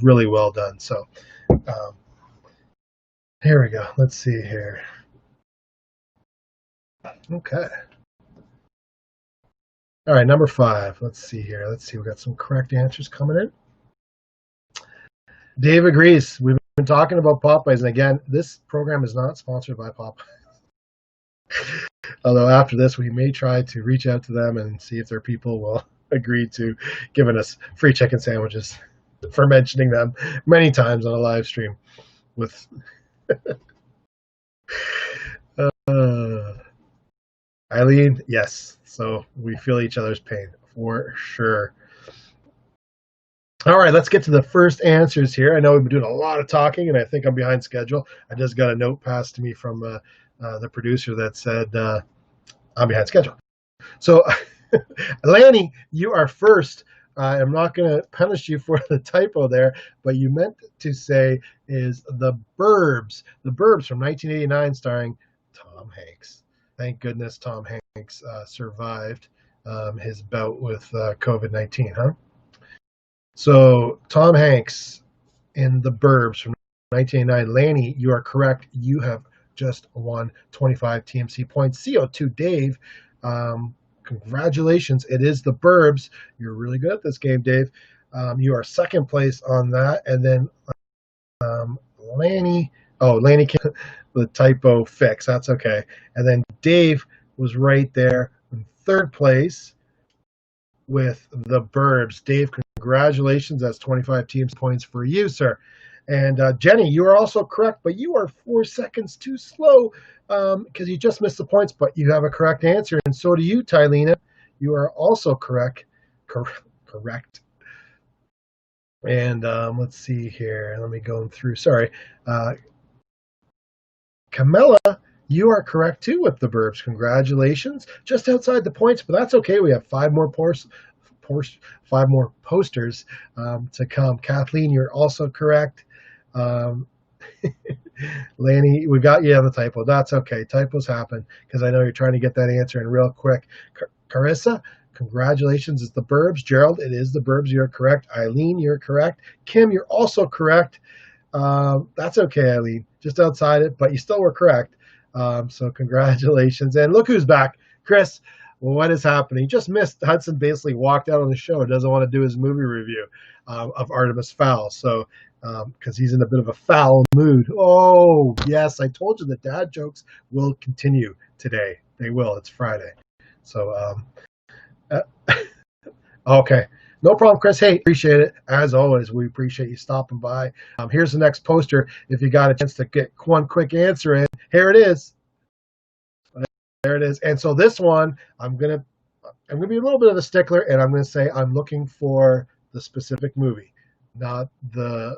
really well done. So here we go. Let's see here. Okay. All right, number 5. Let's see here. Let's see. We got some correct answers coming in. Dave agrees. We've been talking about Popeyes, and again, this program is not sponsored by Popeyes. Although after this, we may try to reach out to them and see if their people will agree to giving us free chicken sandwiches for mentioning them many times on a live stream. With Eileen, yes. So we feel each other's pain for sure. All right, let's get to the first answers here. I know we've been doing a lot of talking, and I think I'm behind schedule. I just got a note passed to me from the producer that said I'm behind schedule. So, Lanny, you are first. I'm not going to punish you for the typo there, but you meant to say is The Burbs. The Burbs from 1989 starring Tom Hanks. Thank goodness Tom Hanks survived his bout with COVID-19, huh? So, Tom Hanks in The Burbs from 1989. Lanny, you are correct. You have just won 25 TMC points. CO2 Dave, congratulations. It is The Burbs. You're really good at this game, Dave. You are second place on that. And then Lanny came the typo fix. That's okay. And then Dave was right there in third place with The Burbs. Dave, congratulations. That's 25 teams points for you, sir. And Jenny, you are also correct, but you are 4 seconds too slow because you just missed the points, but you have a correct answer. And so do you, Tylena. You are also correct. Correct. And let's see here. Let me go through. Sorry. Camilla, you are correct too with the Burbs. Congratulations. Just outside the points, but that's okay. We have five more posters to come. Kathleen, you're also correct. Lanny, we got you on the typo. That's okay. Typos happen because I know you're trying to get that answer in real quick. Carissa, congratulations. It's the Burbs. Gerald, it is the Burbs. You're correct. Eileen, you're correct. Kim, you're also correct. That's okay, Eileen. Just outside it, but you still were correct. So congratulations. And look who's back. Chris, what is happening? He just missed. Hudson basically walked out on the show. Doesn't want to do his movie review of Artemis Fowl. So because he's in a bit of a foul mood. Oh, yes, I told you the dad jokes will continue today. They will. It's Friday. So, okay. No problem, Chris. Hey, appreciate it. As always, we appreciate you stopping by. Here's the next poster. If you got a chance to get one quick answer in, here it is. There it is. And so this one, I'm gonna be a little bit of a stickler, and I'm gonna say I'm looking for the specific movie, not the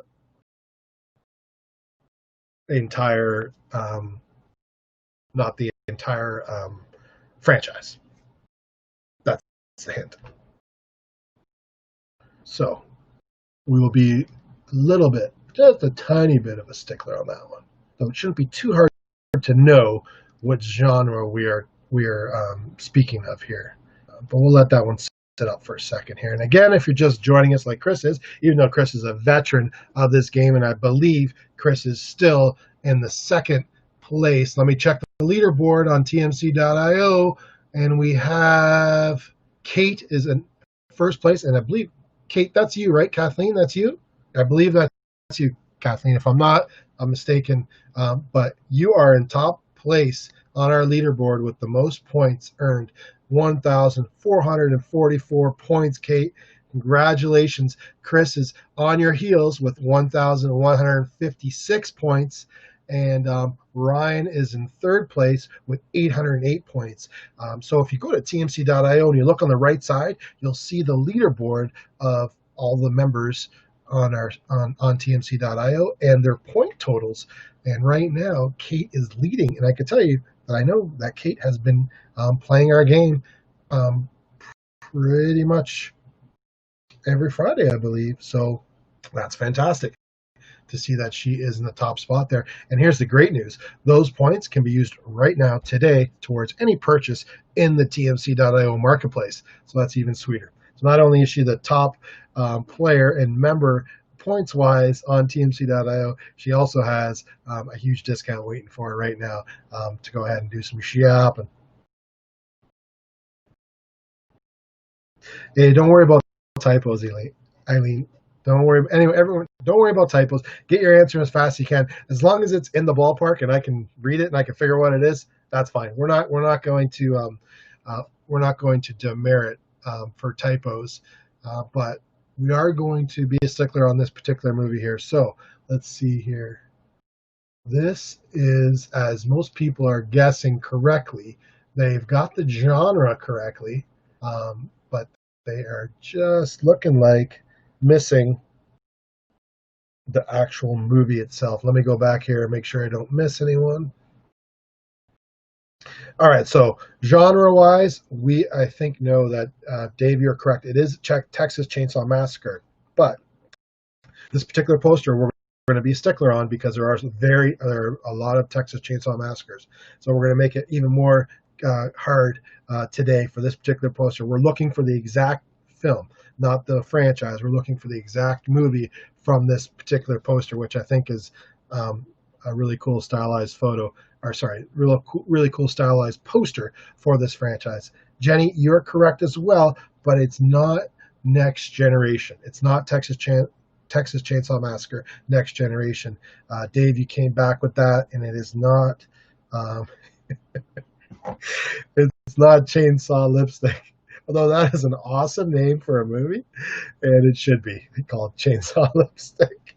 entire franchise. That's the hint. So we will be a little bit, just a tiny bit of a stickler on that one. So it shouldn't be too hard to know what genre we are speaking of here. But we'll let that one sit up for a second here. And again, if you're just joining us like Chris is, even though Chris is a veteran of this game, and I believe Chris is still in the second place. Let me check the leaderboard on tmc.io, and we have Kate is in first place, and I believe, Kate, that's you, right? Kathleen, that's you? I believe that's you, Kathleen. If I'm not, I'm mistaken. But you are in top place on our leaderboard with the most points earned, 1,444 points, Kate. Congratulations. Chris is on your heels with 1,156 points. And Ryan is in third place with 808 points. So if you go to tmc.io and you look on the right side, you'll see the leaderboard of all the members on tmc.io and their point totals. And right now, Kate is leading. And I can tell you that I know that Kate has been playing our game pretty much every Friday, I believe. So that's fantastic to see that she is in the top spot there. And here's the great news. Those points can be used right now, today, towards any purchase in the tmc.io marketplace. So that's even sweeter. So not only is she the top player and member points-wise on tmc.io, she also has a huge discount waiting for her right now to go ahead and do some shopping. Hey, don't worry about typos, Eileen. Don't worry. Anyway, everyone, don't worry about typos. Get your answer as fast as you can. As long as it's in the ballpark and I can read it and I can figure what it is, that's fine. We're not going to demerit for typos, but we are going to be a stickler on this particular movie here. So let's see here. This is, as most people are guessing correctly, they've got the genre correctly, but they are just looking like missing the actual movie itself. Let me go back here and make sure I don't miss anyone. All right, so genre-wise, we, I think, know that, Dave, you're correct. It is Texas Chainsaw Massacre, but this particular poster we're going to be a stickler on because there are a lot of Texas Chainsaw Massacres. So we're going to make it even more hard today for this particular poster. We're looking for the exact film, not the franchise. We're looking for the exact movie from this particular poster, which I think is a really cool stylized photo, or sorry, really cool stylized poster for this franchise. Jenny, you're correct as well, but it's not Next Generation. It's not Texas Chainsaw Massacre Next Generation. Dave, you came back with that, and it is not. It's not Chainsaw Lipstick. Although that is an awesome name for a movie, and it should be called Chainsaw Lipstick.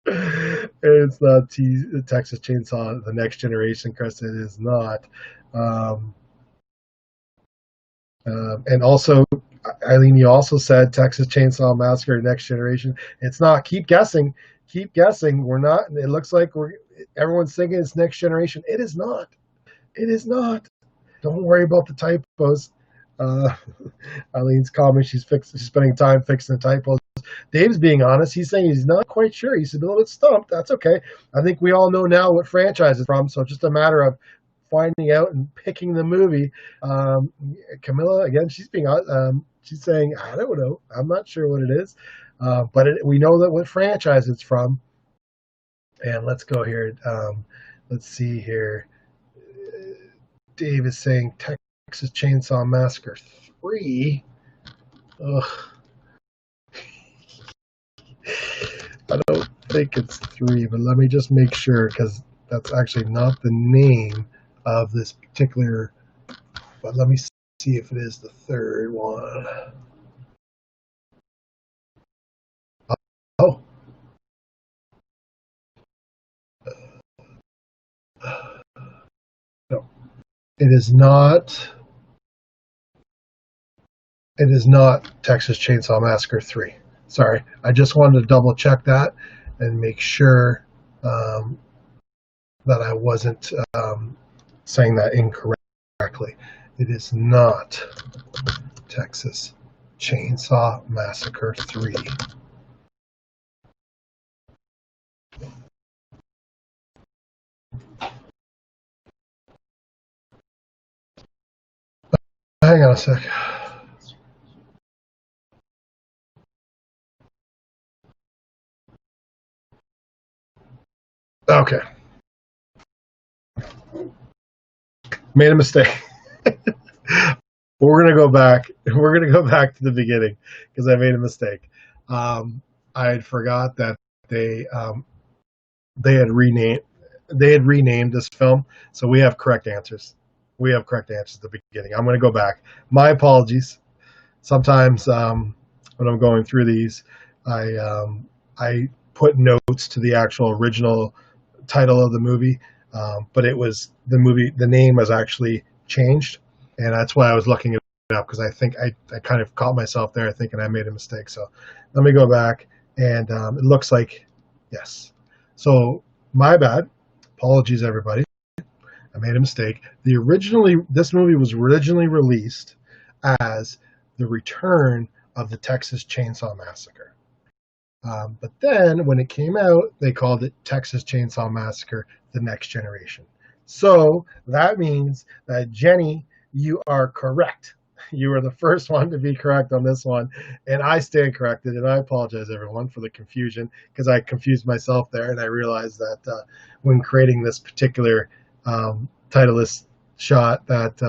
It's not Texas Chainsaw, the Next Generation, Chris. It is not. Um, and also, Eileen, you also said Texas Chainsaw Massacre Next Generation. It's not. Keep guessing. Keep guessing. We're not. It looks like everyone's thinking it's Next Generation. It is not. It is not. Don't worry about the typos. Uh, Eileen's comment. She's spending time fixing the typos. Dave's being honest. He's saying he's not quite sure. He's a little bit stumped. That's okay. I think we all know now what franchise it's from. So it's just a matter of finding out and picking the movie. Camilla, again, she's saying, I don't know. I'm not sure what it is. But we know that what franchise it's from. And let's go here. Let's see here. Dave is saying Texas Chainsaw Massacre 3. Ugh. I don't think it's 3, but let me just make sure, because that's actually not the name of this particular. But let me see if it is the third one. Oh. No. It is not. It is not Texas Chainsaw Massacre 3. Sorry. I just wanted to double check that and make sure that I wasn't saying that incorrectly. It is not Texas Chainsaw Massacre 3. Hang on a sec. Okay. Made a mistake. We're gonna go back. We're gonna go back to the beginning because I made a mistake. I forgot that they they had renamed this film, so we have correct answers. We have correct answers at the beginning. I'm going to go back. My apologies. Sometimes when I'm going through these, I put notes to the actual original title of the movie, but it was the movie. The name was actually changed, and that's why I was looking it up because I think I kind of caught myself there thinking I made a mistake. So let me go back, and it looks like yes. So my bad. Apologies, everybody. I made a mistake. This movie was originally released as The Return of the Texas Chainsaw Massacre. But then when it came out, they called it Texas Chainsaw Massacre: The Next Generation. So that means that Jenny, you are correct. You were the first one to be correct on this one, and I stand corrected. And I apologize, everyone, for the confusion because I confused myself there, and I realized that when creating this particular titleist shot, that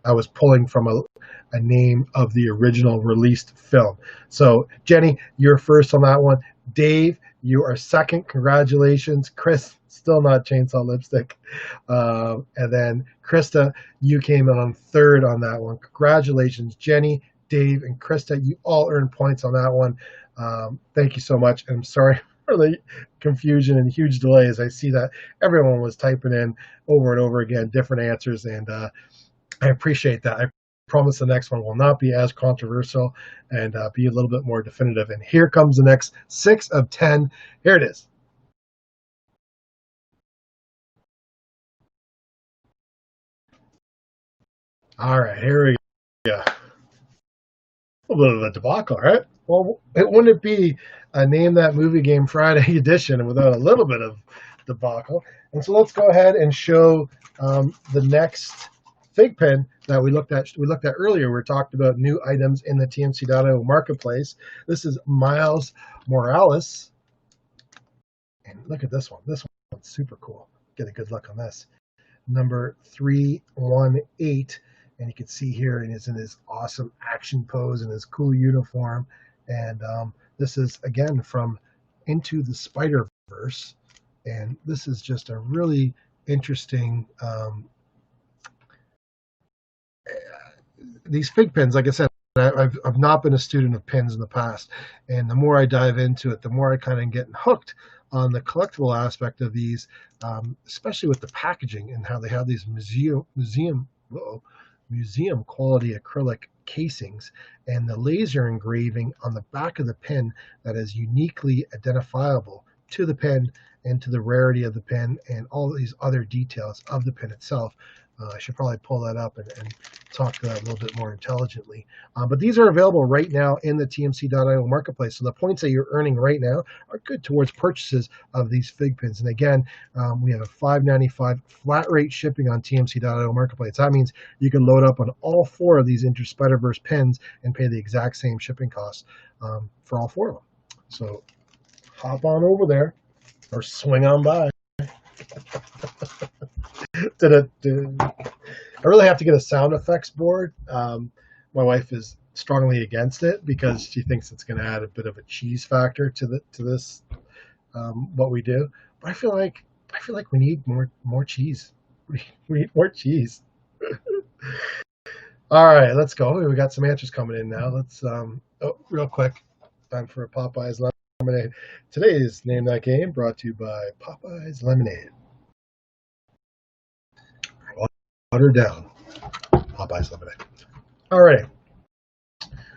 I was pulling from a name of the original released film. So, Jenny, you're first on that one. Dave, you are second. Congratulations. Chris, still not Chainsaw Lipstick. And then Krista, you came in on third on that one. Congratulations, Jenny, Dave, and Krista. You all earned points on that one. Thank you so much. And I'm sorry for the confusion and huge delays. I see that everyone was typing in over and over again different answers, and I appreciate that. I promise the next one will not be as controversial and be a little bit more definitive. And here comes the next 6 of 10. Here it is. All right, here we go. A little bit of a debacle, right? Well, wouldn't it be a Name That Movie Game Friday edition without a little bit of debacle? And so let's go ahead and show the next fig pen that we looked at earlier. We talked about new items in the tmcio marketplace. This is Miles Morales. And look at this one. This one's super cool. Get a good look on this. Number 318. And you can see here, and he's in his awesome action pose and his cool uniform. And this is, again, from Into the Spider-Verse. And this is just a really interesting these fig pins. Like I said, I've not been a student of pins in the past, and the more I dive into it, the more I kind of get hooked on the collectible aspect of these, especially with the packaging and how they have these museum quality acrylic casings and the laser engraving on the back of the pin that is uniquely identifiable to the pin and to the rarity of the pin and all these other details of the pin itself. I should probably pull that up and talk to that a little bit more intelligently. But these are available right now in the tmc.io marketplace. So the points that you're earning right now are good towards purchases of these fig pins. And again, we have a $5.95 flat rate shipping on tmc.io marketplace. That means you can load up on all 4 of these Into Spider-Verse pins and pay the exact same shipping costs for all 4 of them. So hop on over there or swing on by. I really have to get a sound effects board. My wife is strongly against it because she thinks it's going to add a bit of a cheese factor to this what we do. But I feel like we need more cheese. We need more cheese. All right, let's go. We got some answers coming in now. Let's real quick. Time for a Popeyes Lemonade. Today's Name That Game brought to you by Popeyes Lemonade. Water down. Popeyes Lemonade. All right.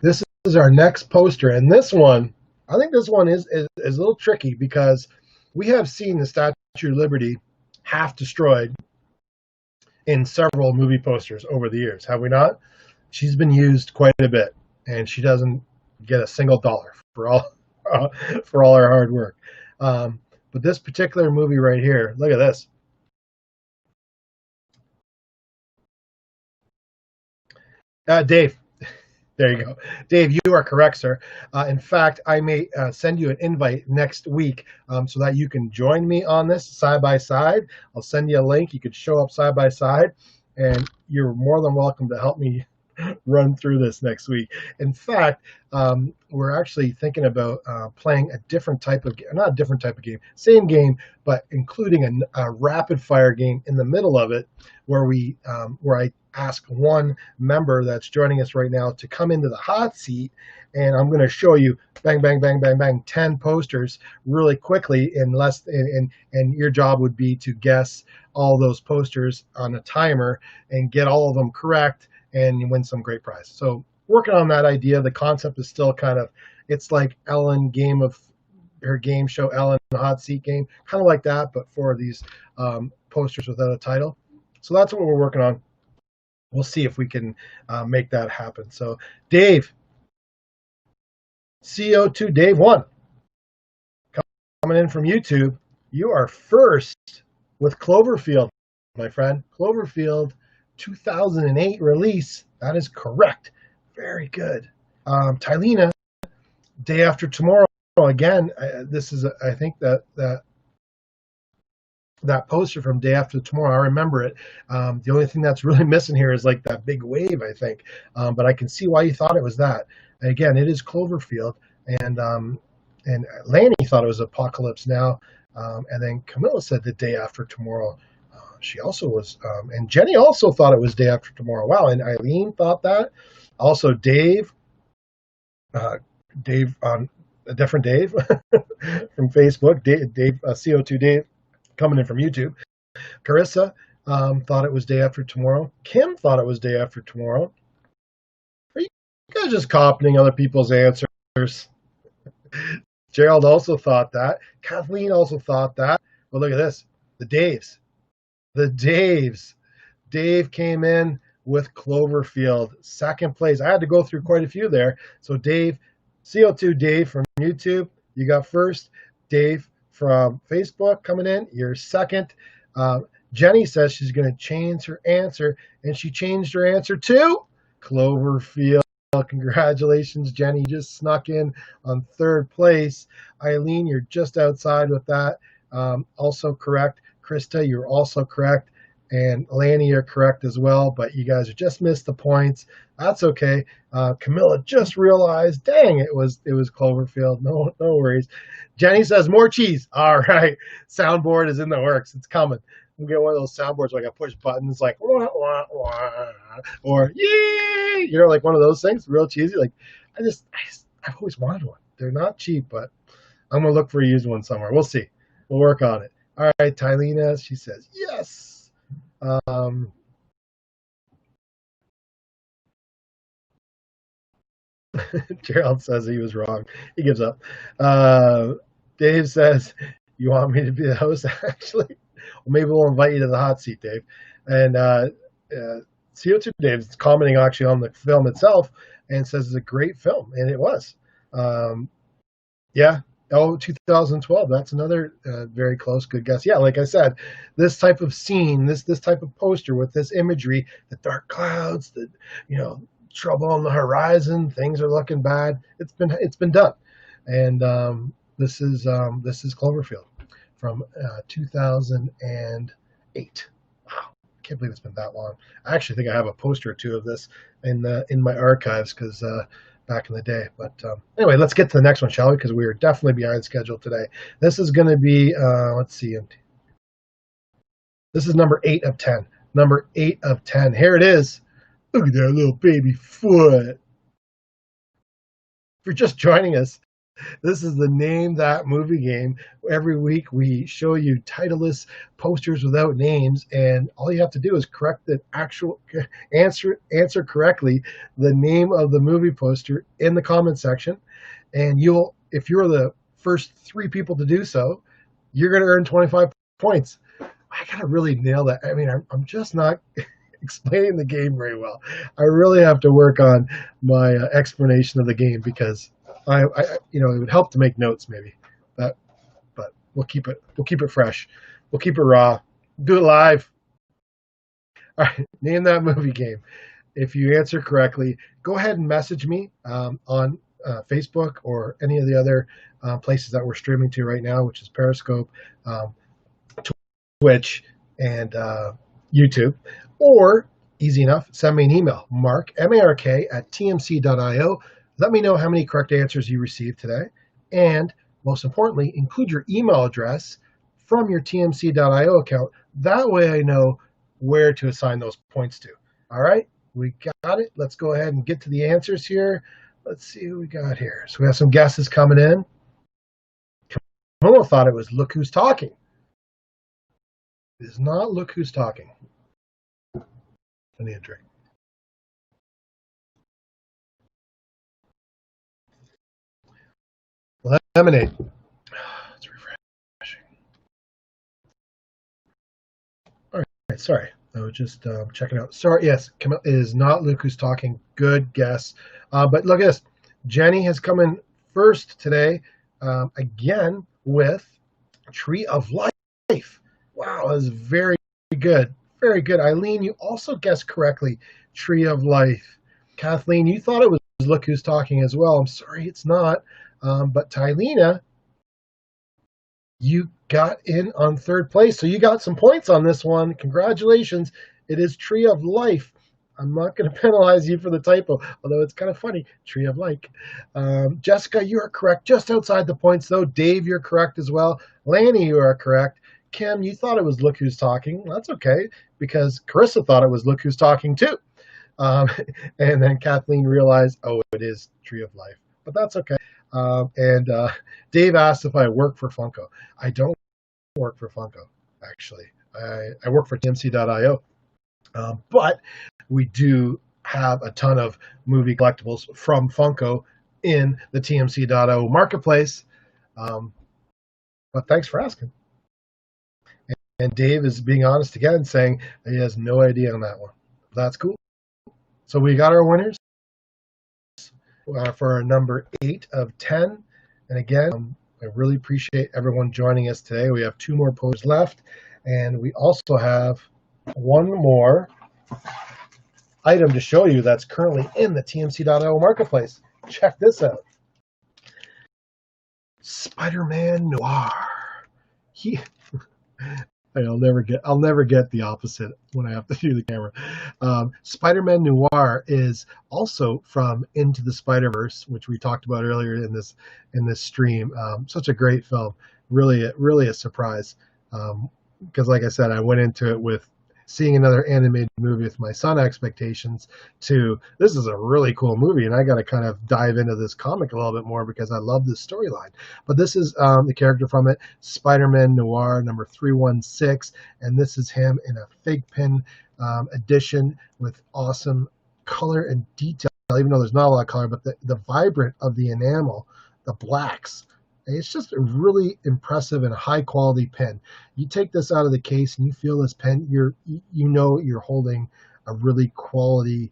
This is our next poster. And this one, I think this one is a little tricky because we have seen the Statue of Liberty half destroyed in several movie posters over the years, have we not? She's been used quite a bit, and she doesn't get a single dollar for all her hard work. But this particular movie right here, look at this. Dave, there you go. Dave, you are correct, sir. In fact, I may send you an invite next week so that you can join me on this side by side. I'll send you a link. You could show up side by side, and you're more than welcome to help me run through this next week. In fact, we're actually thinking about playing a different type of game, not a different type of game, same game, but including a rapid fire game in the middle of it where I ask one member that's joining us right now to come into the hot seat, and I'm going to show you bang, bang, bang, bang, bang, 10 posters really quickly and your job would be to guess all those posters on a timer and get all of them correct, and you win some great prize. So working on that idea. The concept is still it's like Ellen her game show, Ellen Hot Seat game, kind of like that, but for these posters without a title. So that's what we're working on. We'll see if we can make that happen. So Dave, CO2 Dave 1, coming in from YouTube. You are first with Cloverfield, my friend. Cloverfield 2008 release. That is correct. Very good. Tylena, Day After Tomorrow. Again, this is, I think that poster from Day After Tomorrow. I remember it. The only thing that's really missing here is like that big wave, I think. But I can see why you thought it was that. And again, it is Cloverfield. And Lanny thought it was Apocalypse Now. And then Camilla said The Day After Tomorrow. She also was, and Jenny also thought it was Day After Tomorrow. Wow, and Eileen thought that. Also, Dave on a different Dave from Facebook. Dave CO2 Dave coming in from YouTube. Carissa thought it was Day After Tomorrow. Kim thought it was Day After Tomorrow. Are you guys just copying other people's answers? Gerald also thought that. Kathleen also thought that. Well, look at this. The Daves. Dave came in with Cloverfield, second place. I had to go through quite a few there. So Dave, CO2 Dave from YouTube, you got first. Dave from Facebook coming in, you're second. Jenny says she's going to change her answer, and she changed her answer to Cloverfield. Congratulations, Jenny. You just snuck in on third place. Eileen, you're just outside with that. Also correct. Krista, you're also correct. And Lanny, you're correct as well, but you guys just missed the points. That's okay. Camilla just realized, dang, it was Cloverfield. No worries. Jenny says more cheese. All right. Soundboard is in the works. It's coming. I'm getting one of those soundboards where I can push buttons like wah, wah, wah, or yay, like one of those things, real cheesy. Like I've always wanted one. They're not cheap, but I'm gonna look for a used one somewhere. We'll see. We'll work on it. All right, Tylena, she says yes. Gerald says he was wrong. He gives up. Uh, Dave says, "You want me to be the host?" Actually, well, maybe we'll invite you to the hot seat, Dave. And CO2 Dave is commenting actually on the film itself and says it's a great film, and it was. Um, yeah. Oh, 2012. That's another very close, good guess. Yeah, like I said, this type of scene, this type of poster with this imagery, the dark clouds, the trouble on the horizon, things are looking bad. It's been done, and this is Cloverfield from 2008. Wow, I can't believe it's been that long. I actually think I have a poster or two of this in my archives because back in the day. But anyway, let's get to the next one, shall we? Because we are definitely behind schedule today. This is going to be, let's see. This is number 8 of 10. Number 8 of 10. Here it is. Look at that little baby foot. If you're just joining us, this is the Name That Movie game. Every week we show you titleless posters without names, and all you have to do is correct the actual answer correctly the name of the movie poster in the comment section, and if you're the first 3 people to do so, you're going to earn 25 points. I gotta really nail that. I mean, I'm just not explaining the game very well. I really have to work on my explanation of the game because it would help to make notes maybe. But we'll keep it fresh. We'll keep it raw. Do it live. All right, name that movie game. If you answer correctly, go ahead and message me on Facebook or any of the other places that we're streaming to right now, which is Periscope, Twitch, and YouTube. Or, easy enough, send me an email, Mark, M-A-R-K, at tmc.io. Let me know how many correct answers you received today. And, most importantly, include your email address from your tmc.io account. That way I know where to assign those points to. All right, we got it. Let's go ahead and get to the answers here. Let's see who we got here. So we have some guesses coming in. Momo thought it was Look Who's Talking. It is not Look Who's Talking. I need a drink. Lemonade. It's refreshing. All right, sorry. I was just checking out. Sorry, yes, it is not Luke Who's Talking. Good guess. But look at this. Jenny has come in first today, again, with Tree of Life. Wow, that is very good. Very good. Eileen, you also guessed correctly. Tree of Life. Kathleen, you thought it was Look Who's Talking as well. I'm sorry, it's not. But Tylena, you got in on third place. So you got some points on this one. Congratulations. It is Tree of Life. I'm not going to penalize you for the typo, although it's kind of funny. Tree of Life. Jessica, you are correct. Just outside the points, though. Dave, you're correct as well. Lanny, you are correct. Kim, you thought it was Look Who's Talking. That's okay, because Carissa thought it was Look Who's Talking, too. And then Kathleen realized, oh, it is Tree of Life. But that's okay. Dave asked if I work for Funko. I don't work for Funko, actually. I work for tmc.io. But we do have a ton of movie collectibles from Funko in the tmc.io marketplace. But thanks for asking. And Dave is being honest again, saying he has no idea on that one. That's cool. So we got our winners for our number 8 of 10. And again, I really appreciate everyone joining us today. We have 2 more posters left, and we also have one more item to show you that's currently in the tmc.io marketplace. Check this out. Spider-Man Noir. I'll never get the opposite when I have to do the camera. Spider-Man Noir is also from Into the Spider-Verse, which we talked about earlier in this stream. Such a great film, really a surprise. Because like I said, I went into it with seeing another animated movie with my son expectations to this is a really cool movie, and I got to kind of dive into this comic a little bit more because I love this storyline. But this is the character from it, Spider-Man Noir number 316, and this is him in a fig pin edition with awesome color and detail, even though there's not a lot of color, but the vibrant of the enamel, the blacks. It's just a really impressive and high quality pen. You take this out of the case and you feel this pen, you're holding a really quality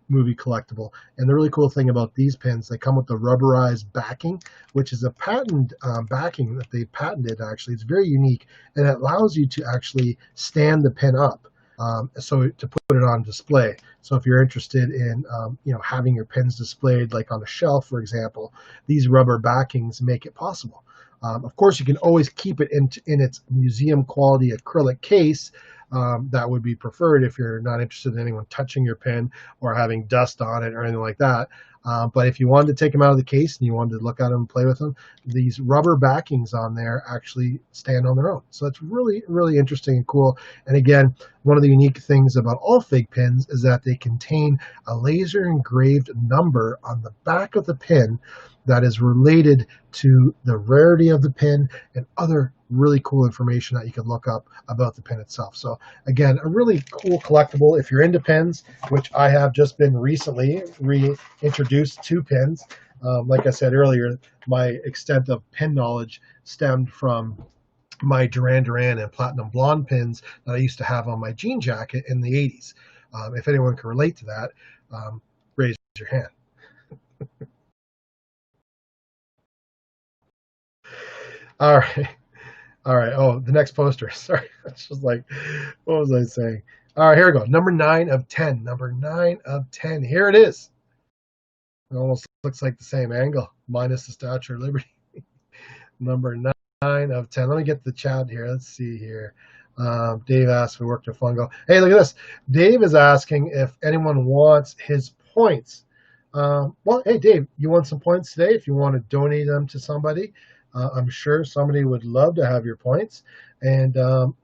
movie collectible. And the really cool thing about these pens, they come with the rubberized backing, which is a patent backing that they patented. Actually, it's very unique, and it allows you to actually stand the pen up. So to put it on display. So if you're interested in, having your pens displayed like on a shelf, for example, these rubber backings make it possible. Of course, you can always keep it in its museum quality acrylic case. That would be preferred if you're not interested in anyone touching your pen or having dust on it or anything like that. But if you wanted to take them out of the case and you wanted to look at them and play with them, these rubber backings on there actually stand on their own. So it's really, really interesting and cool. And again, one of the unique things about all fig pins is that they contain a laser engraved number on the back of the pin that is related to the rarity of the pin and other really cool information that you can look up about the pin itself. So again, a really cool collectible if you're into pins, which I have just been recently reintroduced to pins. Like I said earlier, my extent of pin knowledge stemmed from my Duran Duran and Platinum Blonde pins that I used to have on my jean jacket in the 80s. If anyone can relate to that, raise your hand. All right. All right. Oh, the next poster. Sorry. It's just like, what was I saying? All right, here we go. Number 9 of 10. Number 9 of 10. Here it is. It almost looks like the same angle, minus the Statue of Liberty. Number 9 of 10. Let me get the chat here. Let's see here. Dave asked if we worked at Fungo. Hey, look at this. Dave is asking if anyone wants his points. Well, hey, Dave, you want some points today? If you want to donate them to somebody, I'm sure somebody would love to have your points, and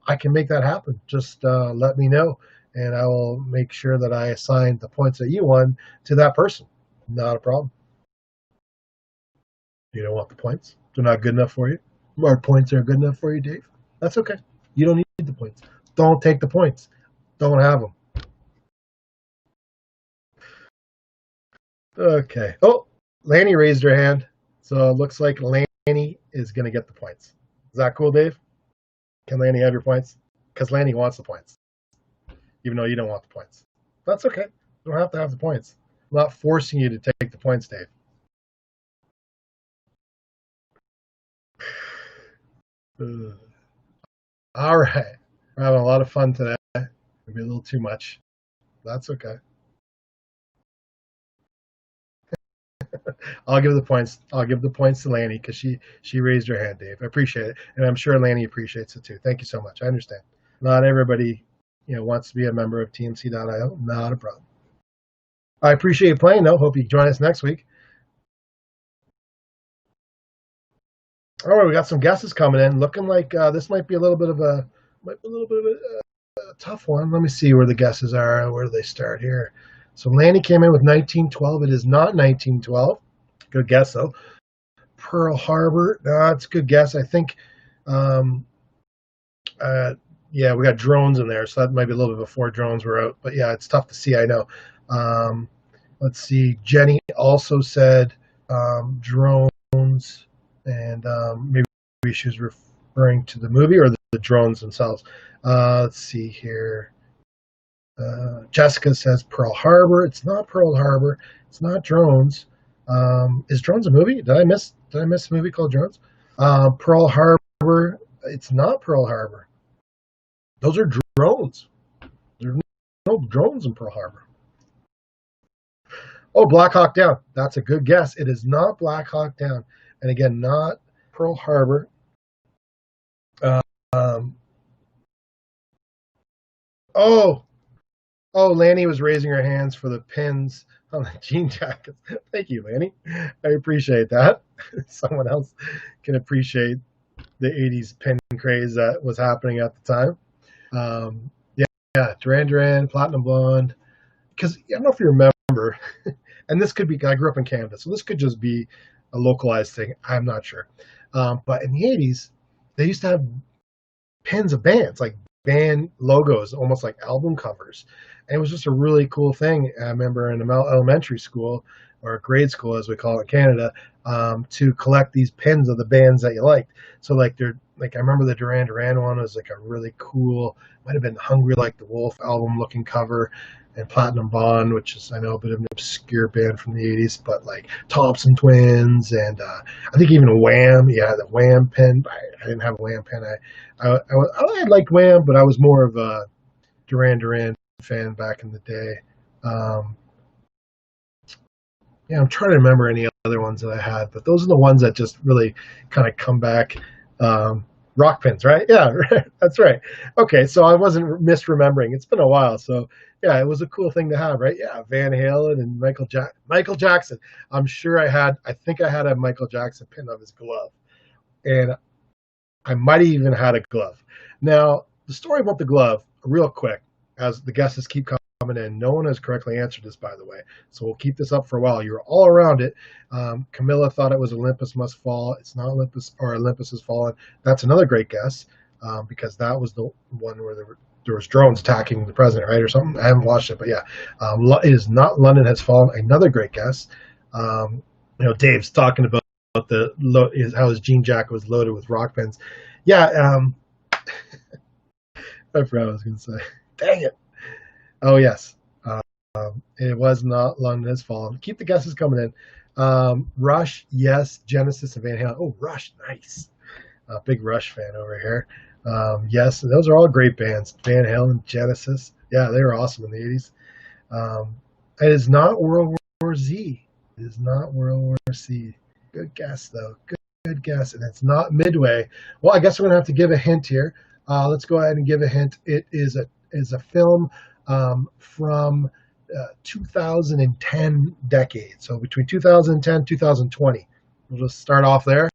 I can make that happen. Just let me know, and I will make sure that I assign the points that you won to that person. Not a problem. You don't want the points? They're not good enough for you? Our points are good enough for you, Dave? That's okay. You don't need the points. Don't take the points. Don't have them. Okay. Oh, Lanny raised her hand. So it looks like Lanny is going to get the points. Is that cool, Dave? Can Lanny have your points? Because Lanny wants the points, even though you don't want the points. That's okay. You don't have to have the points. I'm not forcing you to take the points, Dave. All right. We're having a lot of fun today. Maybe a little too much. That's okay. I'll give the points. I'll give the points to Lanny because she raised her hand, Dave. I appreciate it, and I'm sure Lanny appreciates it too. Thank you so much. I understand. Not everybody, wants to be a member of tmc.io. Not a problem. I appreciate you playing, though. Hope you join us next week. All right, we got some guesses coming in. Looking like this might be a little bit of a tough one. Let me see where the guesses are. Where do they start here? So Lanny came in with 1912. It is not 1912. Good guess, though. Pearl Harbor. That's a good guess. I think, yeah, we got drones in there, so that might be a little bit before drones were out. But, yeah, it's tough to see, I know. Let's see. Jenny also said drones, and maybe she was referring to the movie or the drones themselves. Let's see here. Jessica says Pearl Harbor. It's not Pearl Harbor. It's not drones. Is drones a movie? Did I miss a movie called Drones? Pearl Harbor. It's not Pearl Harbor. Those are drones. There's no drones in Pearl Harbor. Oh, Black Hawk Down. That's a good guess. It is not Black Hawk Down. And again, not Pearl Harbor. Oh, Lanny was raising her hands for the pins on the jean jackets. Thank you, Lanny. I appreciate that. Someone else can appreciate the 80s pin craze that was happening at the time. yeah, Duran Duran, Platinum Blonde. Because I don't know if you remember, and this could be, I grew up in Canada, so this could just be a localized thing. I'm not sure. But in the 80s, they used to have pins of bands, like band logos, almost like album covers. And it was just a really cool thing. I remember in elementary school, or grade school, as we call it in Canada, to collect these pins of the bands that you liked. So like I remember the Duran Duran one was like a really cool, might have been Hungry Like the Wolf album looking cover, and Platinum Bond, which is I know a bit of an obscure band from the 80s, but like Thompson Twins, and I think even Wham, yeah, the Wham pin. I didn't have a Wham pin. I liked Wham, but I was more of a Duran Duran fan back in the day. Um, yeah, I'm trying to remember any other ones that I had, but those are the ones that just really kind of come back. Rock pins, right? Yeah, that's right. Okay, so I wasn't misremembering. It's been a while, so yeah, it was a cool thing to have, right? Yeah, Van Halen and Michael Jackson. I'm sure I had. I think I had a Michael Jackson pin of his glove, and I might have even had a glove. Now, the story about the glove, real quick, as the guesses keep coming in. No one has correctly answered this, by the way. So we'll keep this up for a while. You're all around it. Camilla thought it was Olympus Must Fall. It's not Olympus, or Olympus Has Fallen. That's another great guess, because that was the one where there was drones attacking the president, right, or something. I haven't watched it, but yeah, it is not London Has Fallen. Another great guess. Dave's talking about how his jean jacket was loaded with rock pens. Yeah, I forgot what I was going to say. Dang it. Oh, yes. It was not London Has Fallen. Keep the guesses coming in. Rush, yes. Genesis and Van Halen. Oh, Rush, nice. Big Rush fan over here. Yes, those are all great bands. Van Halen, Genesis. Yeah, they were awesome in the 80s. It is not World War Z. It is not World War Z. Good guess, though. Good guess. And it's not Midway. Well, I guess we're going to have to give a hint here. Let's go ahead and give a hint. It is a film from 2010 decade. So between 2010 and 2020. We'll just start off there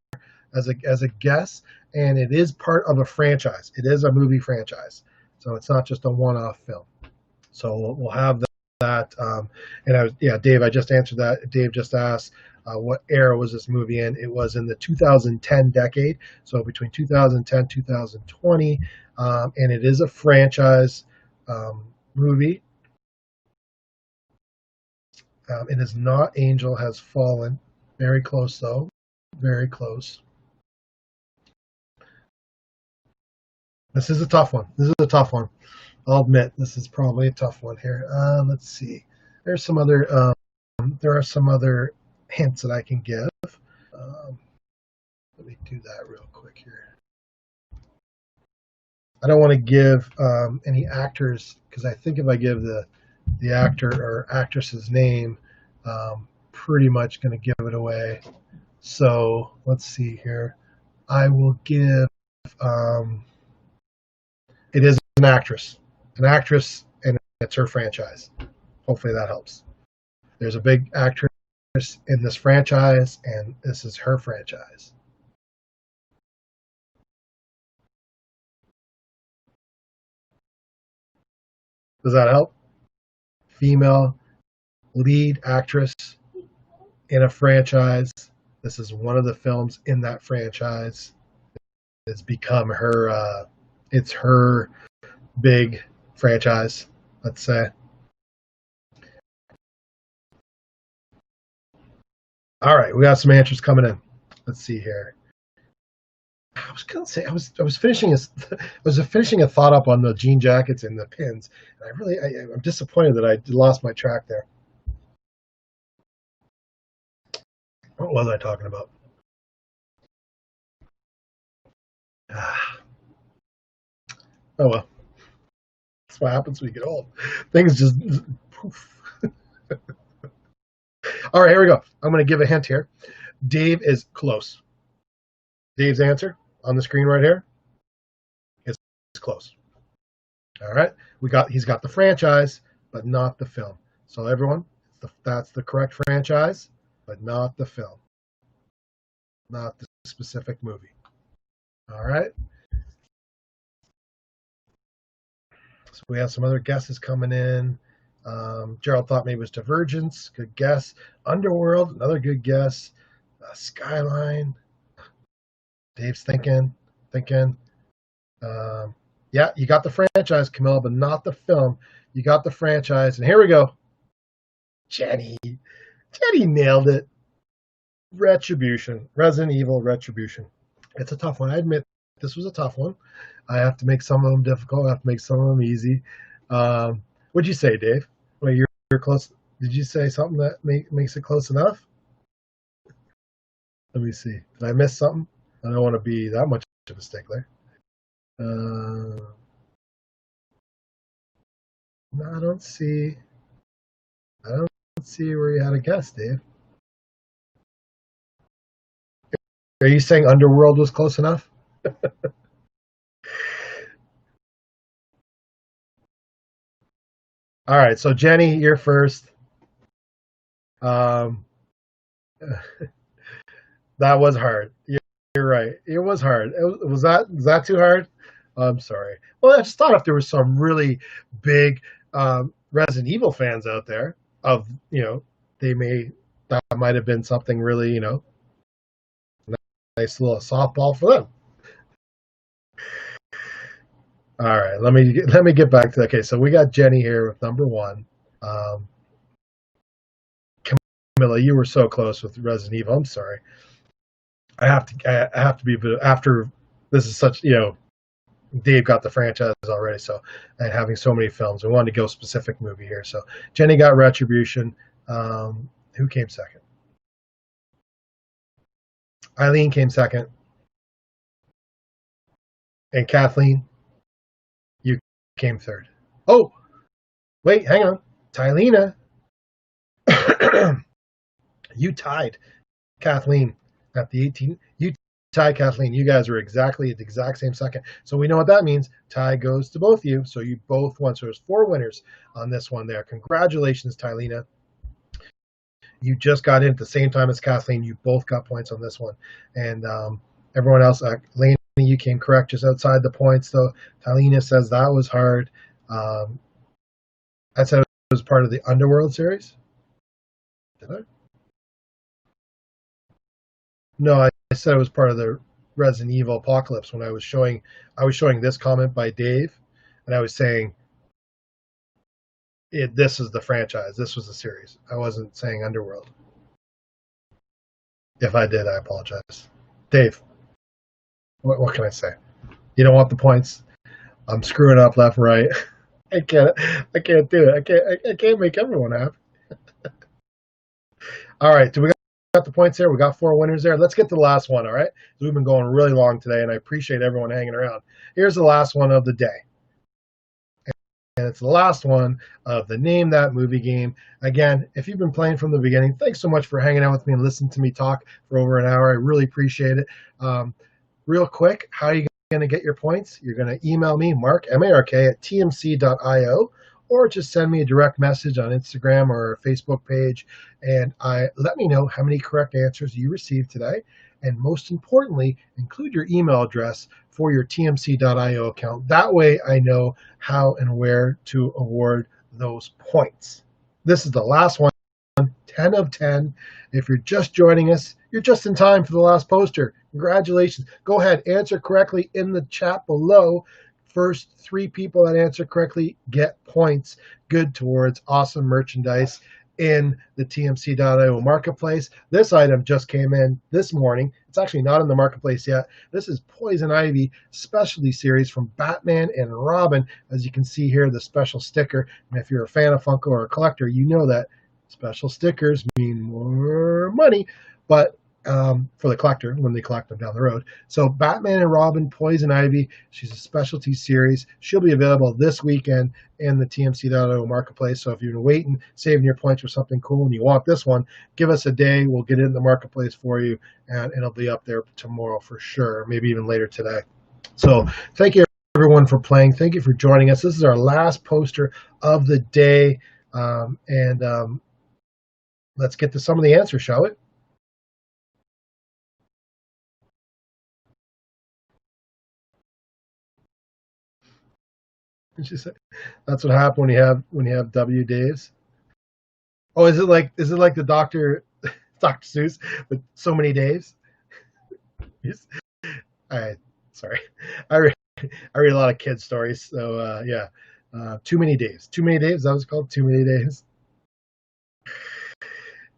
as a guess. And it is part of a franchise. It is a movie franchise. So it's not just a one-off film. So we'll have that. Dave, I just answered that. Dave just asked, what era was this movie in? It was in the 2010 decade, so between 2010 and 2020, and it is a franchise movie. It is not Angel Has Fallen. Very close, though. Very close. This is a tough one. I'll admit this is probably a tough one here. Let's see. There are some other hints that I can give. Let me do that real quick here. I don't want to give any actors, because I think if I give the actor or actress's name, pretty much going to give it away. So let's see here. I will give. It is an actress, and it's her franchise. Hopefully that helps. There's a big actress in this franchise, and this is her franchise. Does that help? Female lead actress in a franchise. This is one of the films in that franchise. It's become her. It's her big franchise, let's say. All right, we got some answers coming in. Let's see here. I was gonna say I was finishing a thought up on the jean jackets and the pins, and I'm disappointed that I lost my track there. What was I talking about? Oh well, that's what happens when you get old. Things just poof. All right, here we go. I'm going to give a hint here. Dave is close. Dave's answer on the screen right here is close. All right, he's got the franchise, but not the film. So everyone, that's the correct franchise, but not the film, not the specific movie. All right. So we have some other guesses coming in. Gerald thought maybe it was Divergence. Good guess. Underworld, another good guess. Skyline. Dave's thinking. Yeah, you got the franchise, Camilla, but not the film. You got the franchise. And here we go. Jenny nailed it. Retribution. Resident Evil Retribution. It's a tough one. I admit this was a tough one. I have to make some of them difficult. I have to make some of them easy. What'd you say, Dave? Well, you're close. Did you say something that makes it close enough? Let me see. Did I miss something? I don't want to be that much of a stickler. No, I don't see where you had a guess, Dave. Are you saying Underworld was close enough? All right, so Jenny, you're first. That was hard. You're right. It was hard. Was that too hard? I'm sorry. Well, I just thought if there was some really big Resident Evil fans out there, that might have been something really, nice little softball for them. All right, let me get back to okay. So we got Jenny here with number one. Camilla, you were so close with Resident Evil. I'm sorry. I have to be after this is such Dave got the franchise already, so and having so many films, we wanted to go specific movie here. So Jenny got Retribution. Who came second? Eileen came second, and Kathleen, you came third. Oh, wait, hang on, Tylena, you tied Kathleen at the 18. You tied Kathleen. You guys were exactly at the exact same second. So we know what that means. Tie goes to both of you. So you both won. So there's 4 winners on this one there. Congratulations, Tylena. You just got in at the same time as Kathleen. You both got points on this one. And everyone else, Lainey, you came correct just outside the points, though. Tylena says that was hard. I said it was part of the Underworld series. Did I? No, I said it was part of the Resident Evil Apocalypse when I was showing this comment by Dave, and I was saying this is the franchise. This was the series. I wasn't saying Underworld. If I did, I apologize. Dave, what can I say? You don't want the points. I'm screwing up left and right. I can't do it. I can't make everyone happy. All right, do we got the points there? We got 4 winners there. Let's get to the last one, all right? We've been going really long today, and I appreciate everyone hanging around. Here's the last one of the day. And it's the last one of the Name That Movie game. Again, if you've been playing from the beginning, thanks so much for hanging out with me and listening to me talk for over an hour. I really appreciate it. Real quick, how are you going to get your points? You're going to email me, Mark, M-A-R-K, at tmc.io, or just send me a direct message on Instagram or a Facebook page, and let me know how many correct answers you received today. And most importantly, include your email address for your tmc.io account. That way I know how and where to award those points. This is the last one, 10 of 10. If you're just joining us, you're just in time for the last poster. Congratulations. Go ahead, answer correctly in the chat below. First 3 people that answer correctly get points, good towards awesome merchandise in the tmc.io marketplace. This item just came in this morning. It's actually not in the marketplace yet. This is Poison Ivy specialty series from Batman and Robin. As you can see here, the special sticker. And if you're a fan of Funko or a collector, you know that special stickers mean more money, but for the collector when they collect them down the road. So Batman and Robin, Poison Ivy, she's a specialty series. She'll be available this weekend in the tmc.io marketplace. So if you've been waiting, saving your points for something cool and you want this one, give us a day. We'll get it in the marketplace for you, and it'll be up there tomorrow for sure, maybe even later today. So thank you everyone for playing. Thank you for joining us. This is our last poster of the day, and let's get to some of the answers, shall we? She said, "That's what happened when you have W days." Oh, is it like the Dr. Seuss with so many days? Yes. I sorry, I read I read a lot of kids stories, so yeah. Too many days. Too many days. That was called Too Many Days.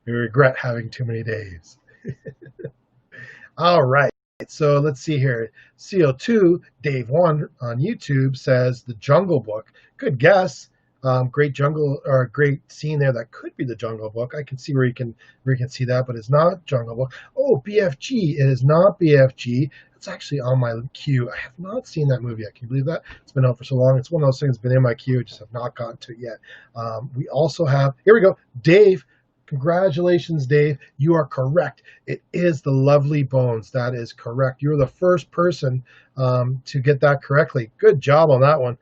We regret having too many days. All right. So let's see here. CO2 Dave One on YouTube says the Jungle Book. Good guess. Great jungle or great scene there. That could be the Jungle Book. I can see where you can see that, but it's not Jungle Book. Oh, BFG. It is not BFG. It's actually on my queue. I have not seen that movie yet. Can you believe that? It's been out for so long. It's one of those things that's been in my queue. I just have not gotten to it yet. We also have here we go. Dave. Congratulations, Dave. You are correct. It is the Lovely Bones. That is correct. You're the first person to get that correctly. Good job on that one.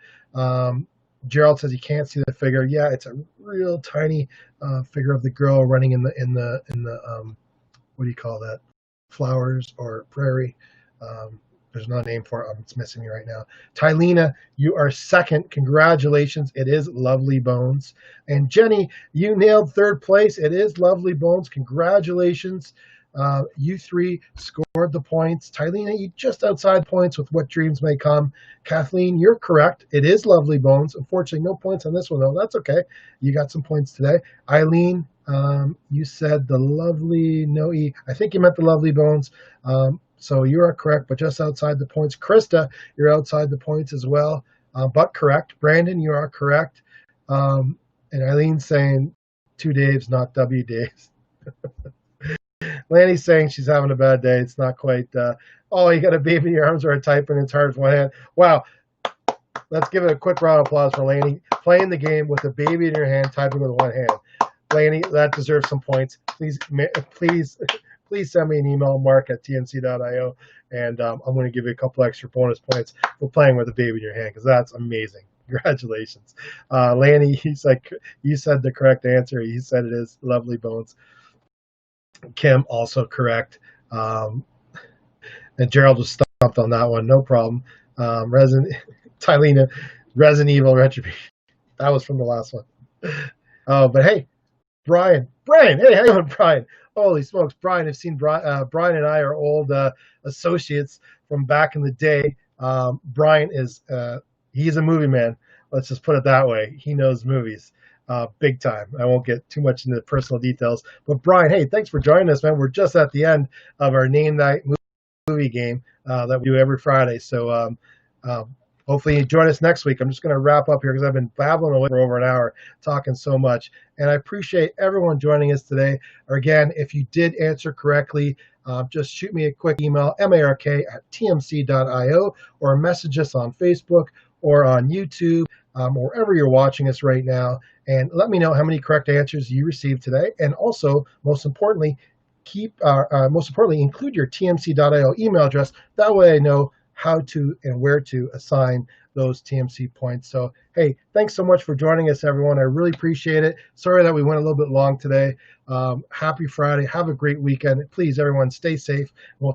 Gerald says he can't see the figure. Yeah, it's a real tiny figure of the girl running in the what do you call that? Flowers or prairie. There's no name for it. It's missing me right now. Tylena, you are second. Congratulations. It is Lovely Bones. And Jenny, you nailed third place. It is Lovely Bones. Congratulations. You three scored the points. Tylena, you just outside points with What Dreams May Come. Kathleen, you're correct. It is Lovely Bones. Unfortunately, no points on this one, though. That's okay. You got some points today. Eileen, you said the Lovely, no E. I think you meant the Lovely Bones. So you are correct, but just outside the points. Krista, you're outside the points as well, but correct. Brandon, you are correct. And Eileen's saying 2 Daves, not W Daves. Lanny's saying she's having a bad day. It's not quite, oh, you got a baby in your arms or a type and it's hard with one hand. Wow. Let's give it a quick round of applause for Lanny playing the game with a baby in your hand, typing with one hand. Lanny, that deserves some points. Please send me an email, mark@tmc.io, and I'm going to give you a couple extra bonus points for playing with a baby in your hand, because that's amazing. Congratulations. Lanny, he's like, you said the correct answer. He said it is Lovely Bones. Kim, also correct. And Gerald was stumped on that one. No problem. Tylena, Resident Evil Retribution. That was from the last one. But hey, Brian, hey, how you doing, Brian? Holy smokes, Brian! I've seen Brian and I are old associates from back in the day. Brian is he's a movie man. Let's just put it that way. He knows movies big time. I won't get too much into the personal details. But Brian, hey, thanks for joining us, man. We're just at the end of our name night movie game that we do every Friday. So hopefully you join us next week. I'm just going to wrap up here because I've been babbling away for over an hour, talking so much. And I appreciate everyone joining us today. Again, if you did answer correctly, just shoot me a quick email, mark@tmc.io, or message us on Facebook or on YouTube, or wherever you're watching us right now. And let me know how many correct answers you received today. And also, most importantly, include your tmc.io email address. That way I know how to and where to assign those TMC points. So, hey, thanks so much for joining us, everyone. I really appreciate it. Sorry that we went a little bit long today. Happy Friday. Have a great weekend. Please, everyone, stay safe. We'll